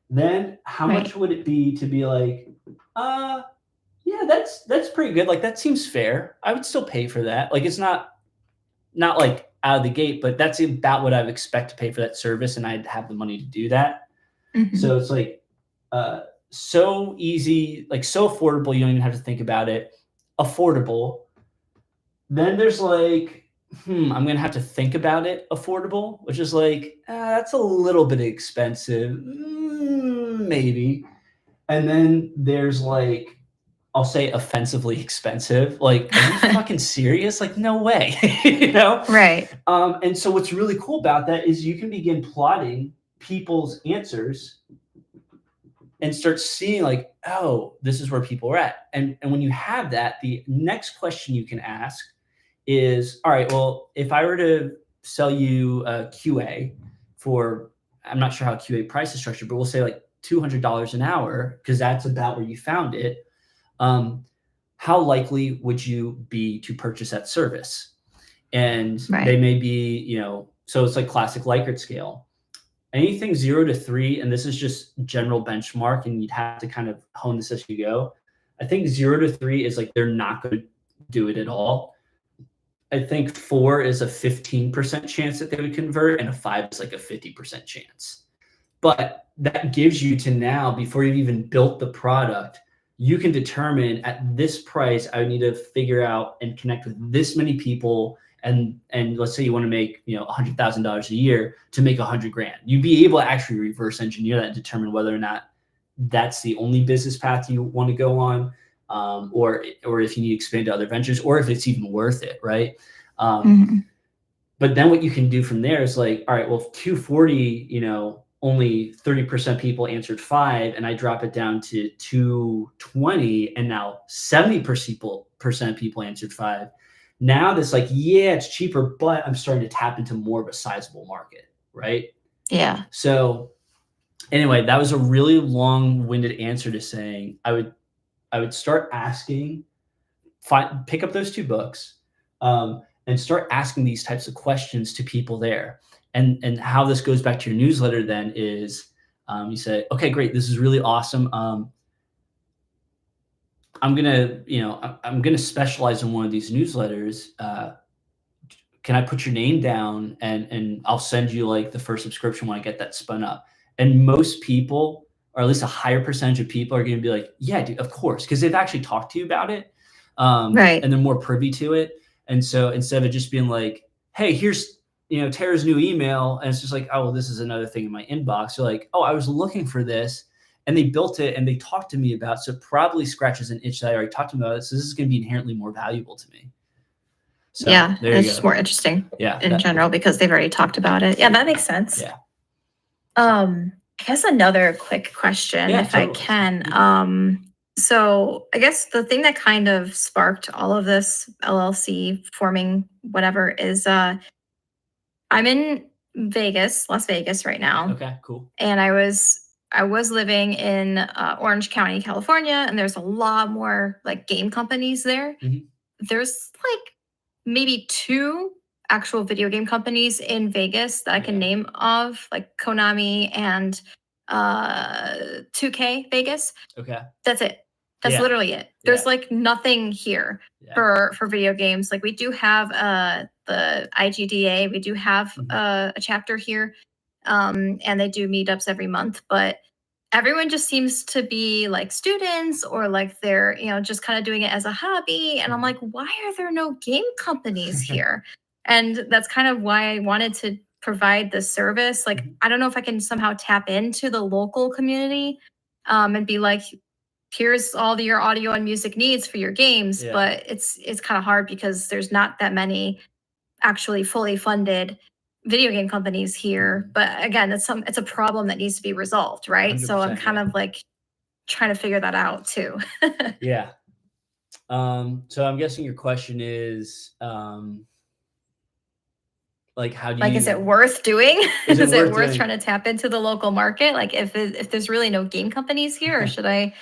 Then how much would it be to be like, yeah, that's pretty good. Like that seems fair. I would still pay for that. Like it's not like out of the gate, but that's about what I would expect to pay for that service, and I'd have the money to do that. So it's like, so easy, like so affordable, you don't even have to think about it. Affordable. Then there's like, I'm going to have to think about it. Affordable, which is like, that's a little bit expensive. Maybe. And then there's like, I'll say offensively expensive. Like, are you fucking serious? Like, no way, Right. And so what's really cool about that is you can begin plotting people's answers and start seeing like, oh, this is where people are at. And when you have that, the next question you can ask is, all right, well, if I were to sell you a QA for, I'm not sure how QA price is structured, but we'll say like $200 an hour, because that's about where you found it. How likely would you be to purchase that service? And they may be, so it's like classic Likert scale. Anything 0 to 3, and this is just general benchmark, and you'd have to kind of hone this as you go. I think 0 to 3 is like they're not going to do it at all. I think 4 is a 15% chance that they would convert, and a 5 is like a 50% chance. But that gives you to now, before you've even built the product, you can determine at this price, I would need to figure out and connect with this many people. And let's say you want to make $100,000 a year to make $100,000. You'd be able to actually reverse engineer that and determine whether or not that's the only business path you want to go on, or if you need to expand to other ventures, or if it's even worth it, right? But then what you can do from there is like, all right, well, 240, only 30% people answered 5, and I drop it down to 220, and now 70% people answered 5. Now that's like, yeah, it's cheaper, but I'm starting to tap into more of a sizable market, right? Yeah. So anyway, that was a really long-winded answer to saying I would start asking, pick up those 2 books, and start asking these types of questions to people there. And how this goes back to your newsletter then is, you say, okay, great, this is really awesome. I'm gonna specialize in one of these newsletters. Can I put your name down and I'll send you like the first subscription when I get that spun up? And most people, or at least a higher percentage of people, are going to be like, yeah, dude, of course, because they've actually talked to you about it, Right. and they're more privy to it. And so instead of it just being like, hey, here's Tara's new email, and it's just like, oh, well, this is another thing in my inbox. You're like, oh, I was looking for this, and they built it and they talked to me about it, so it probably scratches an itch that I already talked to them about it. So this is going to be inherently more valuable to me. So Yeah. there It's you just go. more interesting Yeah. in general because they've already talked about it. Yeah, that makes sense. Yeah. I guess another quick question, Yeah, if I totally. can. So I guess the thing that kind of sparked all of this LLC forming, whatever, is I'm in Vegas, Las Vegas right now, Okay, cool. and I was living in Orange County, California, and there's a lot more like game companies there. Mhm. There's like maybe 2 actual video game companies in Vegas that I can Okay. name of, like Konami and 2K Vegas. Okay. That's it. That's Yeah. literally it. There's Yeah. like nothing here Yeah. for video games. Like we do have the IGDA, we do have a chapter here, and they do meetups every month, but everyone just seems to be like students or like they're just kind of doing it as a hobby, and I'm like, why are there no game companies here? And that's kind of why I wanted to provide this service. Like, I don't know if I can somehow tap into the local community, and be like, here's all your audio and music needs for your games. Yeah. But it's kind of hard because there's not that many actually fully funded video game companies here. But again, it's a problem that needs to be resolved, right? So I'm 100%, kind yeah. of like trying to figure that out too. Yeah. So I'm guessing your question is, like, how do Like, you? is it worth doing? Is it Is it worth worth doing? trying to tap into the local market? Like, if there's really no game companies here, or should I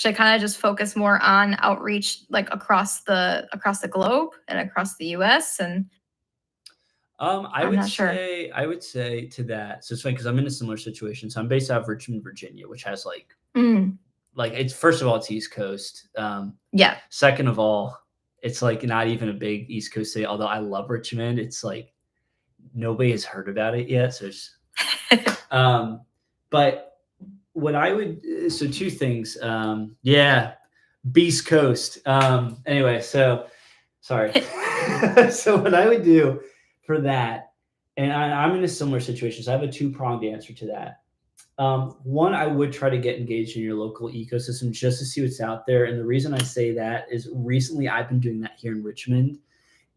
kind of just focus more on outreach, like across the globe and across the U.S. and I I'm would not sure. say to that. So it's funny because I'm in a similar situation. So I'm based out of Richmond, Virginia, which has like it's, first of all, it's East Coast. Yeah. Second of all, it's like not even a big East Coast city. Although I love Richmond, it's like nobody has heard about it yet. So it's, but what I would, so 2 things. Yeah, Beast Coast. Anyway, so sorry. So what I would do for that, and I'm in a similar situation, so I have a 2-pronged answer to that. One, I would try to get engaged in your local ecosystem just to see what's out there. And the reason I say that is recently I've been doing that here in Richmond.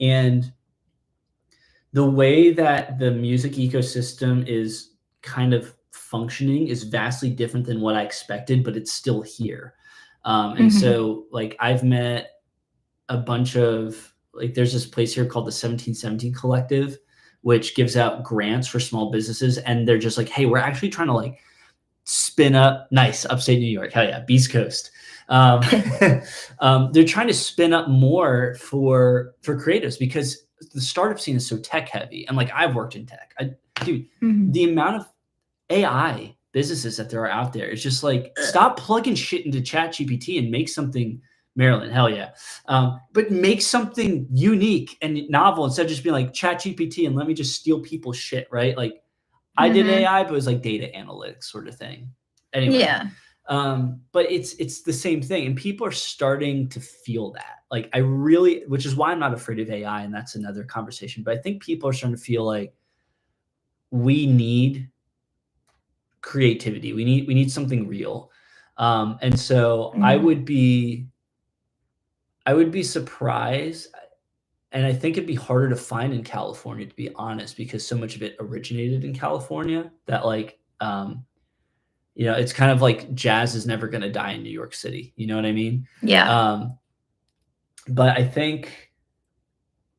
And the way that the music ecosystem is kind of functioning is vastly different than what I expected, but it's still here. And so like I've met a bunch of, like, there's this place here called the 1717 Collective, which gives out grants for small businesses. And they're just like, hey, we're actually trying to like spin up, nice, upstate New York. Hell yeah, Beast Coast. They're trying to spin up more for creatives because the startup scene is so tech heavy. And like, I've worked in tech. Dude, the amount of AI businesses that there are out there is just like, stop plugging shit into ChatGPT and make something, Maryland, hell yeah. But make something unique and novel instead of just being like ChatGPT and let me just steal people's shit, right? Like I did AI, but it was like data analytics sort of thing. Anyway, Yeah. but it's the same thing, and people are starting to feel that. Like I really, which is why I'm not afraid of AI, and that's another conversation. But I think people are starting to feel like we need creativity. We need something real, and so I would be surprised, and I think it'd be harder to find in California, to be honest, because so much of it originated in California that like you know, it's kind of like jazz is never going to die in New York City. You know what I mean? Yeah. But I think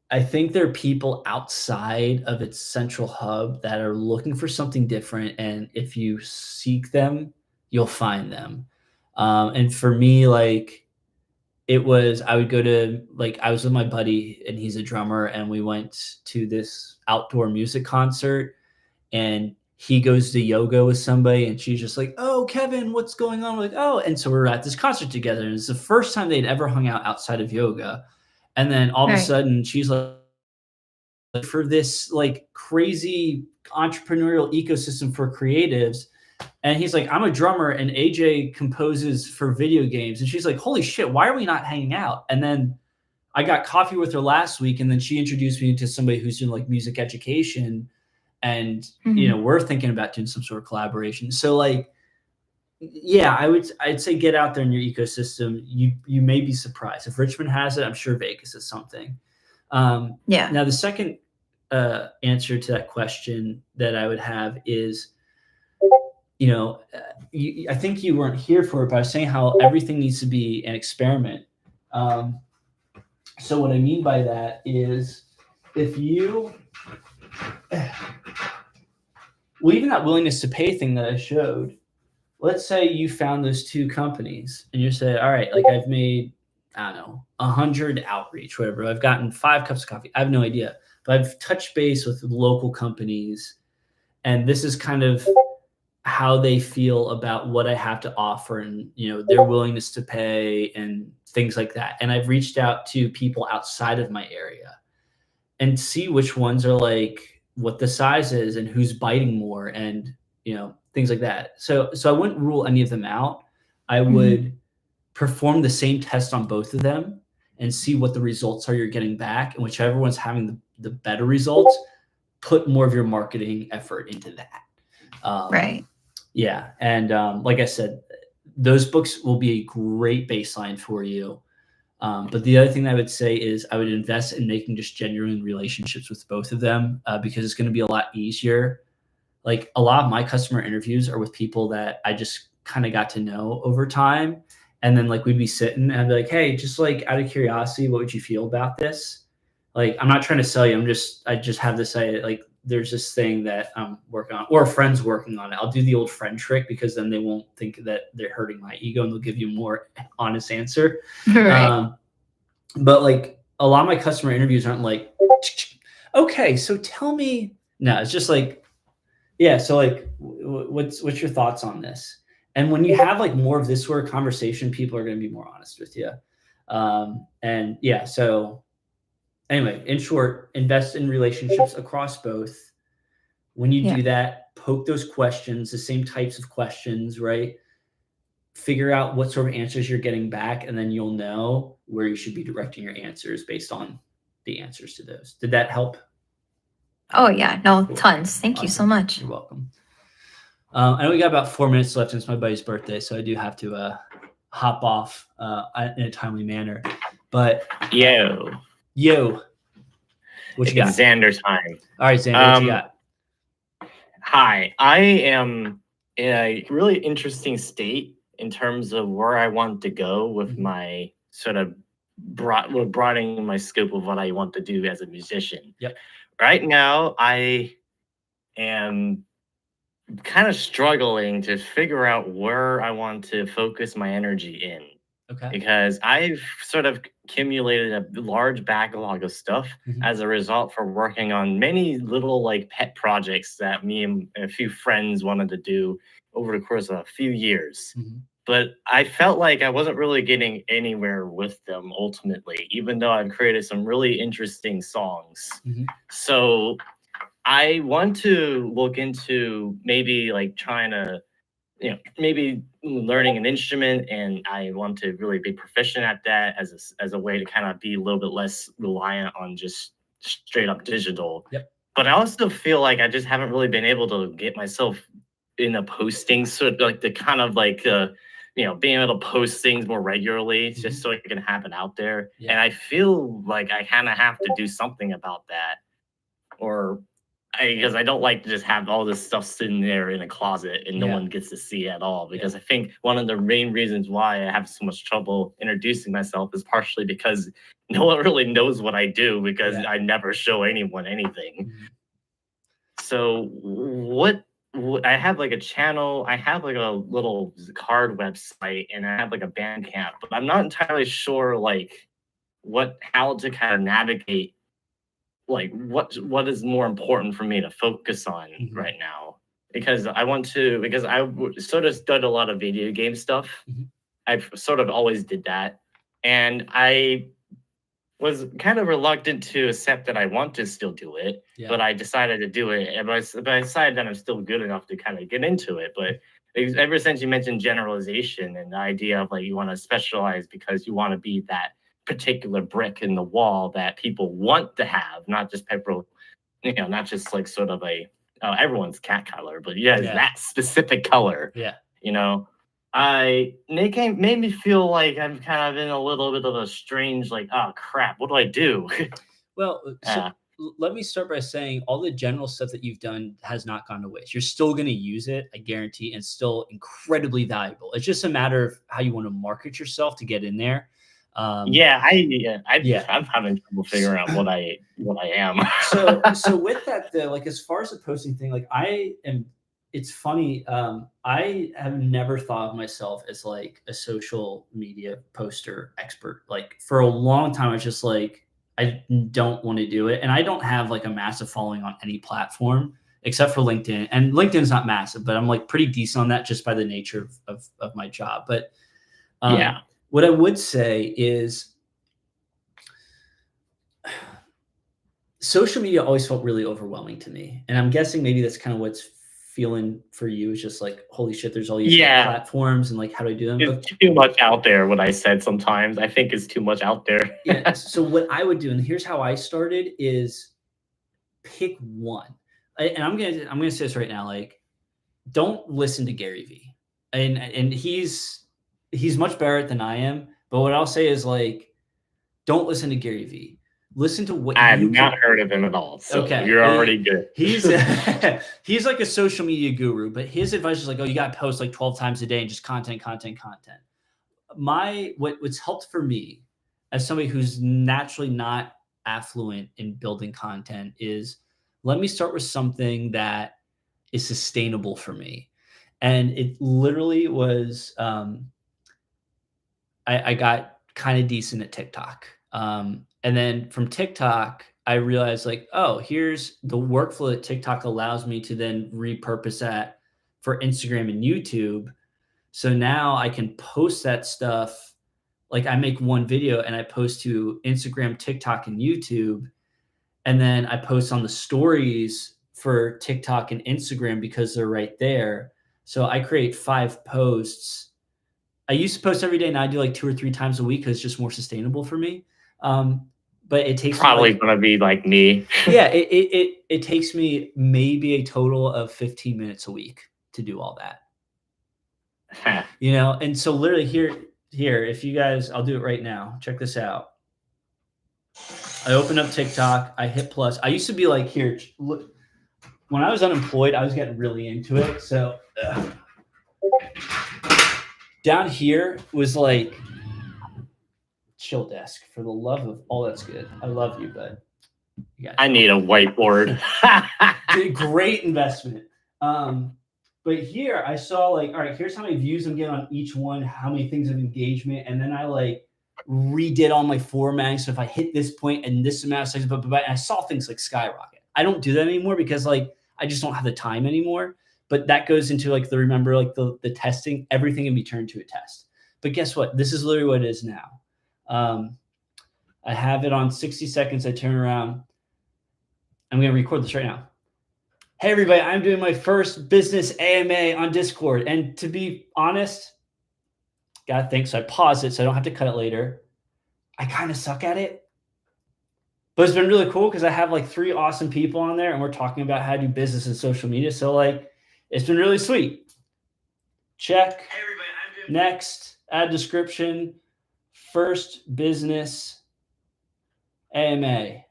there are people outside of its central hub that are looking for something different, and if you seek them, you'll find them. And for me, like it was, I would go to like I was with my buddy, and he's a drummer, and we went to this outdoor music concert, and he goes to yoga with somebody, and she's just like, "Oh, Kevin, what's going on?" We're like, "Oh," and so we're at this concert together, and it's the first time they'd ever hung out outside of yoga, and then all of a Right. sudden she's like, for this like crazy entrepreneurial ecosystem for creatives. And he's like, I'm a drummer and AJ composes for video games. And she's like, holy shit, why are we not hanging out? And then I got coffee with her last week, and then she introduced me to somebody who's doing like music education. And, you know, we're thinking about doing some sort of collaboration. So like, yeah, I'd say get out there in your ecosystem. You may be surprised. If Richmond has it, I'm sure Vegas is something. Yeah. Now the second answer to that question that I would have is, you know, I think you weren't here for it, but I was saying how everything needs to be an experiment. So what I mean by that is if you, well, even that willingness to pay thing that I showed, let's say you found those two companies and you say, all right, like I've made, I don't know, 100 outreach, whatever. I've gotten 5 cups of coffee. I have no idea, but I've touched base with local companies, and this is kind of how they feel about what I have to offer, and, you know, their willingness to pay and things like that. And I've reached out to people outside of my area and see which ones are like what the size is and who's biting more, and, you know, things like that. So I wouldn't rule any of them out. I would perform the same test on both of them and see what the results are you're getting back. And whichever one's having the better results, put more of your marketing effort into that. Right. Yeah. And like I said, those books will be a great baseline for you. But the other thing I would say is I would invest in making just genuine relationships with both of them, because it's going to be a lot easier. Like a lot of my customer interviews are with people that I just kind of got to know over time. And then like we'd be sitting and I'd be like, hey, just like out of curiosity, what would you feel about this? Like, I'm not trying to sell you. I just have this idea, like there's this thing that I'm working on, or a friend's working on it. I'll do the old friend trick, because then they won't think that they're hurting my ego, and they'll give you a more honest answer. Right. But like a lot of my customer interviews aren't like, okay, so tell me. No, it's just like, yeah. So like, what's your thoughts on this? And when you have like more of this sort of conversation, people are going to be more honest with you. And yeah, so anyway, in short, invest in relationships across both. When you do that, poke those questions, the same types of questions, right? Figure out what sort of answers you're getting back, and then you'll know where you should be directing your answers based on the answers to those. Did that help? Oh yeah, no, Cool. tons. Thank you so Awesome. much. You're welcome. I know we got about 4 minutes left, and it's my buddy's birthday, so I do have to hop off in a timely manner. But Yo, what you got? Xander time. All right, Xander, what you got? Hi, I am in a really interesting state in terms of where I want to go with my sort of broadening my scope of what I want to do as a musician. Yep. Right now, I am kind of struggling to figure out where I want to focus my energy in. Okay. Because I've sort of accumulated a large backlog of stuff as a result for working on many little like pet projects that me and a few friends wanted to do over the course of a few years. But I felt like I wasn't really getting anywhere with them ultimately, even though I've created some really interesting songs. So I want to look into maybe like trying to, you know, maybe learning an instrument, and I want to really be proficient at that as a way to kind of be a little bit less reliant on just straight up digital. Yep. But I also feel like I just haven't really been able to get myself in a posting, sort of like the kind of like you know, being able to post things more regularly just so it can happen out there. And I feel like I kind of have to do something about that, or because I don't like to just have all this stuff sitting there in a closet and no Yeah. one gets to see at all. Because I think one of the main reasons why I have so much trouble introducing myself is partially because no one really knows what I do because Yeah. I never show anyone anything. Mhm. So I have like a channel, I have like a little card website, and I have like a Bandcamp, but I'm not entirely sure like how to kind of navigate like what is more important for me to focus on Mhm. right now, because sort of done a lot of video game stuff. Mhm. I've sort of always did that, and I was kind of reluctant to accept that I want to still do it, Yeah. but I decided to do it, and but I decided that I'm still good enough to kind of get into it. But ever since you mentioned generalization and the idea of like you want to specialize because you want to be that particular brick in the wall that people want to have, not just people, not just like sort of everyone's cat color, but yeah, Yeah. that specific color, Yeah. you know. It made me feel like I'm kind of in a little bit of a strange, like, oh crap, what do I do? Well, so Yeah. let me start by saying all the general stuff that you've done has not gone to waste. You're still going to use it, I guarantee, and still incredibly valuable. It's just a matter of how you want to market yourself to get in there. Yeah, Yeah. I'm having trouble figuring out what I am. So with that though, like as far as the posting thing, like it's funny. I have never thought of myself as like a social media poster expert. Like for a long time, I was just like, I don't want to do it. And I don't have like a massive following on any platform except for LinkedIn. And LinkedIn's not massive, but I'm like pretty decent on that just by the nature of my job. But Yeah. what I would say is social media always felt really overwhelming to me. And I'm guessing maybe that's kind of what's feeling for you is just like, holy shit, there's all these Yeah. platforms and like, how do I do them? It's too much out there. What I said sometimes, I think it's too much out there. Yeah. So what I would do, and here's how I started, is pick one. And I'm gonna say this right now, like, don't listen to Gary Vee. And he's much better than I am. But what I'll say is like, don't listen to Gary Vee. Listen to what I've you not heard of him at all. So Okay. you're already good. He's he's like a social media guru, but his advice is like, oh, you got to post like 12 times a day and just content. What's helped for me as somebody who's naturally not affluent in building content is let me start with something that is sustainable for me. And it literally was I got kind of decent at TikTok. And then from TikTok, I realized like, oh, here's the workflow that TikTok allows me to then repurpose that for Instagram and YouTube. So now I can post that stuff. Like I make one video and I post to Instagram, TikTok, and YouTube. And then I post on the stories for TikTok and Instagram because they're right there. So I create 5 posts. I used to post every day, and I do like 2 or 3 times a week because it's just more sustainable for me. But it takes Probably me like, gonna be like me. yeah, it takes me maybe a total of 15 minutes a week to do all that. And so literally here, if you guys, I'll do it right now. Check this out. I open up TikTok, I hit plus. I used to be like, here, look, when I was unemployed, I was getting really into it. So down here was like chill desk for the love of all that's good. I love you, but I need a whiteboard. Great investment. But here I saw like, all right, here's how many views I'm getting on each one, how many things of engagement, and then I like redid all my formatting. So if I hit this point and this amount of seconds, and I saw things like skyrocket. I don't do that anymore because like I just don't have the time anymore. But that goes into like the testing. Everything can be turned to a test. But guess what? This is literally what it is now. I have it on 60 seconds. I turn around. I'm going to record this right now. Hey, everybody, I'm doing my first business AMA on Discord. And to be honest, gotta think, so I pause it so I don't have to cut it later. I kind of suck at it. But it's been really cool because I have like 3 awesome people on there and we're talking about how to do business and social media. So like, it's been really sweet. Check. Hey, everybody, next, add description, first business AMA,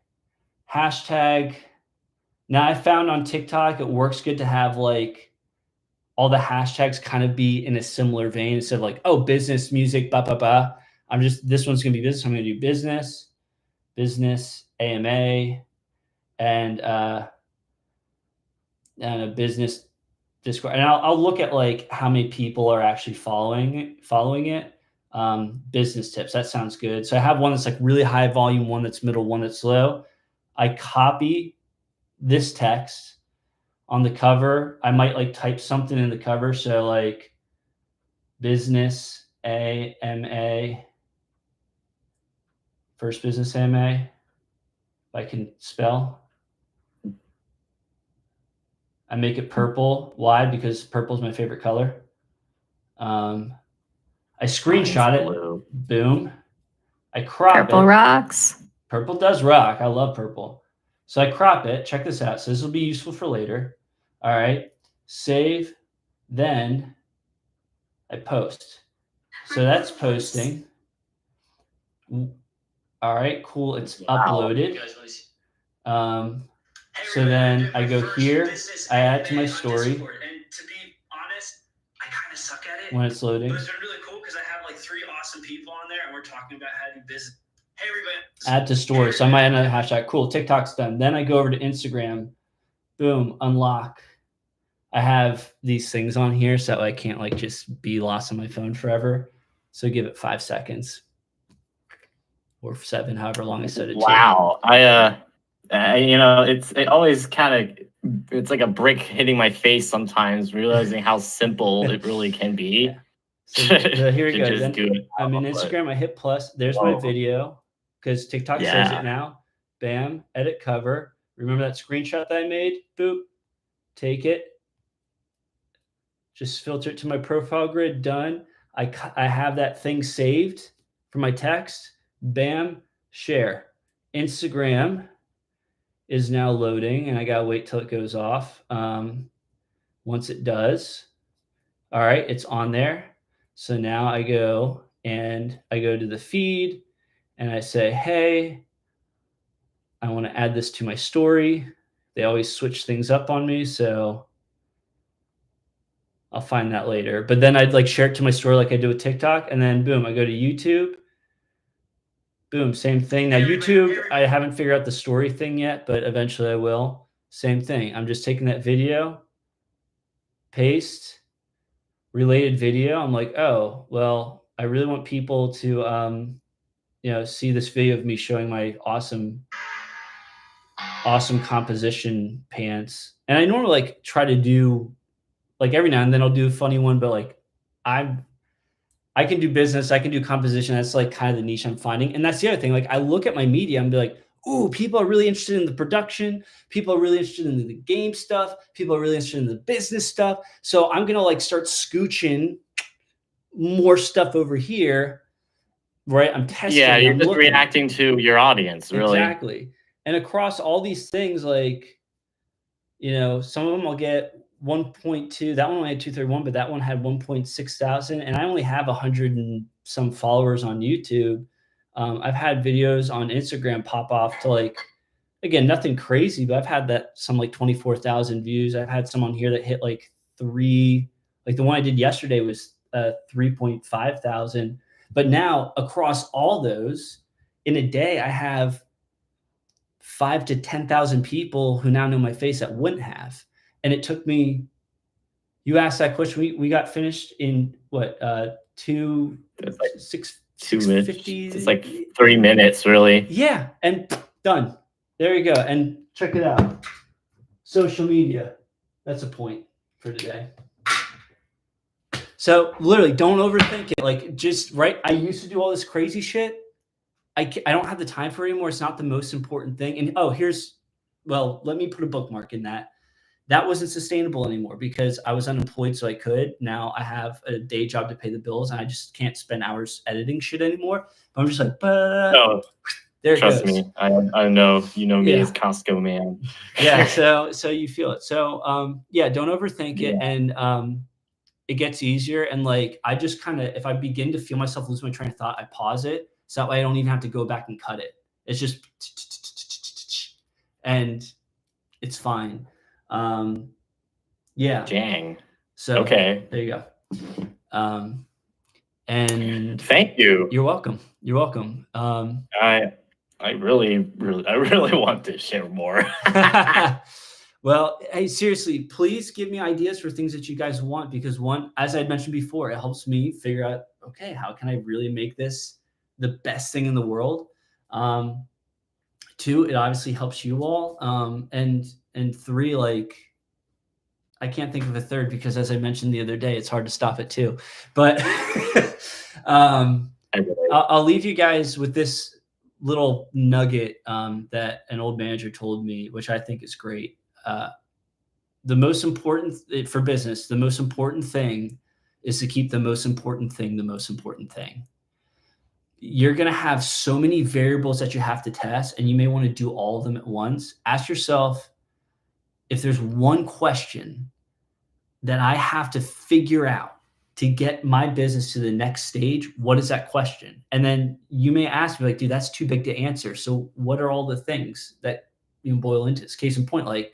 hashtag Now I found on TikTok it works good to have like all the hashtags kind of be in a similar vein instead of like, oh, business, music, blah, blah, blah. This one's going to be business. I'm going to do business, AMA, and a business Discord. And I'll look at like how many people are actually following it. Business tips. That sounds good. So I have one that's like really high volume, one that's middle, one that's low. I copy this text on the cover. I might like type something in the cover. So like business AMA, first business AMA, if I can spell. I make it purple. Why? Because purple is my favorite color. I screenshot it. Boom. I crop it. Purple rocks. Purple does rock. I love purple. So I crop it. Check this out. So this will be useful for later. All right. Save. Then I post. So that's posting. All right. Cool. It's uploaded. So then I go here. I add to my story. And to be honest, I kind of suck at it when it's loading. But it's been really cool because I have like 3 awesome people on there, and we're talking about how to do business. Hey, everybody. Add to story. So I might add another hashtag. Cool. TikTok's done. Then I go over to Instagram. Boom. Unlock. I have these things on here so I can't like just be lost on my phone forever. So give it 5 seconds or 7, however long I set it to. Wow. It always it's like a brick hitting my face sometimes, realizing how simple it really can be. Yeah. So here we go. Then I'm in Instagram. I hit plus. There's my video because TikTok says it now. Bam. Edit cover. Remember that screenshot that I made? Boop. Take it. Just filter it to my profile grid. Done. I have that thing saved for my text. Bam. Share. Instagram is now loading, and I gotta wait till it goes off. Once it does, all right, it's on there. So now I go to the feed, and I say, hey, I want to add this to my story. They always switch things up on me, so I'll find that later. But then I'd like share it to my story like I do with TikTok, and then boom, I go to YouTube. Boom, same thing. Now YouTube, I haven't figured out the story thing yet, but eventually I will. Same thing. I'm just taking that video, paste, related video. I'm like, oh, well, I really want people to, see this video of me showing my awesome composition pants. And I normally like try to do like every now and then I'll do a funny one, but like I can do business, I can do composition. That's like kind of the niche I'm finding. And that's the other thing. Like I look at my media and be like, ooh, people are really interested in the production. People are really interested in the game stuff. People are really interested in the business stuff. So I'm going to like start scooching more stuff over here, right? I'm testing. Yeah, you're just reacting to your audience, really. Exactly. And across all these things, like, some of them I'll get 1.2. That one only had 231, but that one had 1.6 thousand, and I only have 100 and some followers on YouTube. I've had videos on Instagram pop off to like, again, nothing crazy, but I've had some like 24,000 views. I've had some on here that hit like 3, like the one I did yesterday was 3.5 thousand. But now across all those, in a day, I have 5 to 10,000 people who now know my face that wouldn't have. And it took me, you asked that question, we got finished in what, 2 650? It's like 3 minutes, really. Yeah, and done. There you go. And check it out. Social media. That's a point for today. So literally, don't overthink it. Like just, right? I used to do all this crazy shit. I don't have the time for it anymore. It's not the most important thing. And let me put a bookmark in that. That wasn't sustainable anymore because I was unemployed, so I could. Now I have a day job to pay the bills, and I just can't spend hours editing shit anymore. But I'm just like, no, there it trust goes. Me. I know, me as Costco man. Yeah, so you feel it. So don't overthink it, and it gets easier. And like I just kind of, if I begin to feel myself lose my train of thought, I pause it, so that way I don't even have to go back and cut it. It's just, and It's fine. Yeah. Dang. So Okay. there you go. And Thank you. you're welcome. You're welcome. I really want to share more. Well, hey, seriously, please give me ideas for things that you guys want, because one, as I mentioned before, it helps me figure out, okay, how can I really make this the best thing in the world? Two, it obviously helps you all. And three, like, I can't think of a third, because as I mentioned the other day, it's hard to stop at two. But I'll leave you guys with this little nugget that an old manager told me, which I think is great. The most important for business, the most important thing is to keep the most important thing the most important thing. You're going to have so many variables that you have to test, and you may want to do all of them at once. Ask yourself, if there's one question that I have to figure out to get my business to the next stage, what is that question? And then you may ask me, like, dude, that's too big to answer. So what are all the things that you boil into this? Case in point, like,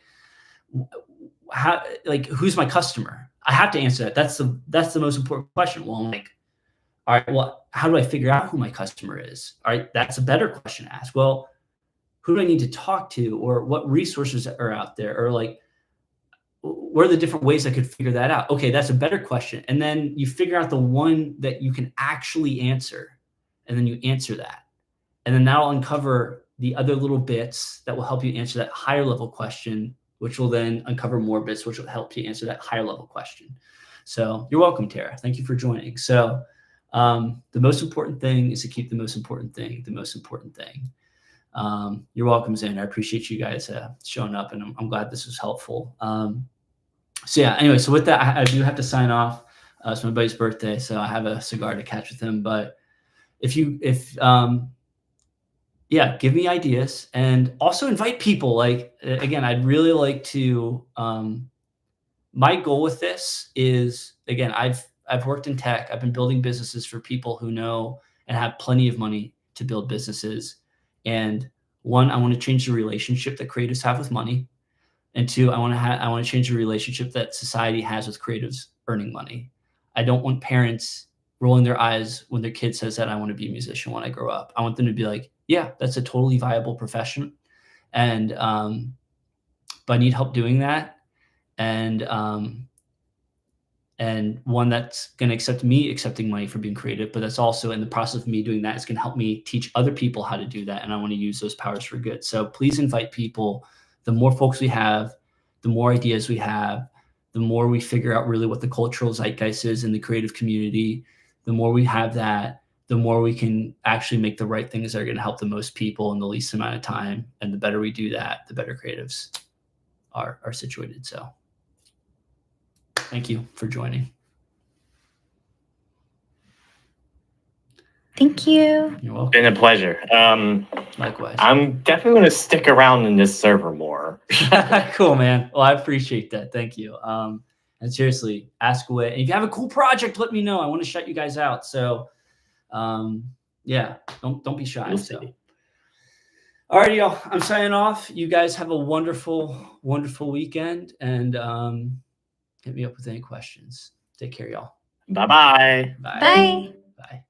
how, like, who's my customer? I have to answer that. That's the most important question. Well, I'm like, all right, well, how do I figure out who my customer is? All right, that's a better question to ask. Well, who do I need to talk to, or what resources are out there, or like, what are the different ways I could figure that out? Okay, that's a better question. And then you figure out the one that you can actually answer, and then you answer that. And then that'll uncover the other little bits that will help you answer that higher level question, which will then uncover more bits, which will help you answer that higher level question. So you're welcome, Tara. Thank you for joining. So the most important thing is to keep the most important thing the most important thing. You're welcome, Zane. I appreciate you guys showing up, and I'm glad this was helpful. So yeah, anyway, so with that, I do have to sign off. It's my buddy's birthday, so I have a cigar to catch with him. But yeah, give me ideas, and also invite people. Like, again, I'd really like to, my goal with this is, again, I've worked in tech. I've been building businesses for people who know and have plenty of money to build businesses. And one, I want to change the relationship that creatives have with money. And two, I want to change the relationship that society has with creatives earning money. I don't want parents rolling their eyes when their kid says that I want to be a musician when I grow up. I want them to be like, yeah, that's a totally viable profession. And, but I need help doing that. And one that's going to accept me accepting money for being creative, but that's also in the process of me doing that, it's going to help me teach other people how to do that. And I want to use those powers for good. So please invite people. The more folks we have, the more ideas we have, the more we figure out really what the cultural zeitgeist is in the creative community. The more we have that, the more we can actually make the right things that are going to help the most people in the least amount of time. And the better we do that, the better creatives are situated. So thank you for joining. Thank you. You're welcome. Been a pleasure. Likewise. I'm definitely going to stick around in this server more. Cool, man. Well, I appreciate that. Thank you. And seriously, ask away. And if you have a cool project, let me know. I want to shout you guys out. So, yeah, don't be shy. So, all right, y'all. I'm signing off. You guys have a wonderful, wonderful weekend, and hit me up with any questions. Take care, y'all. Bye-bye. Bye. Bye. Bye.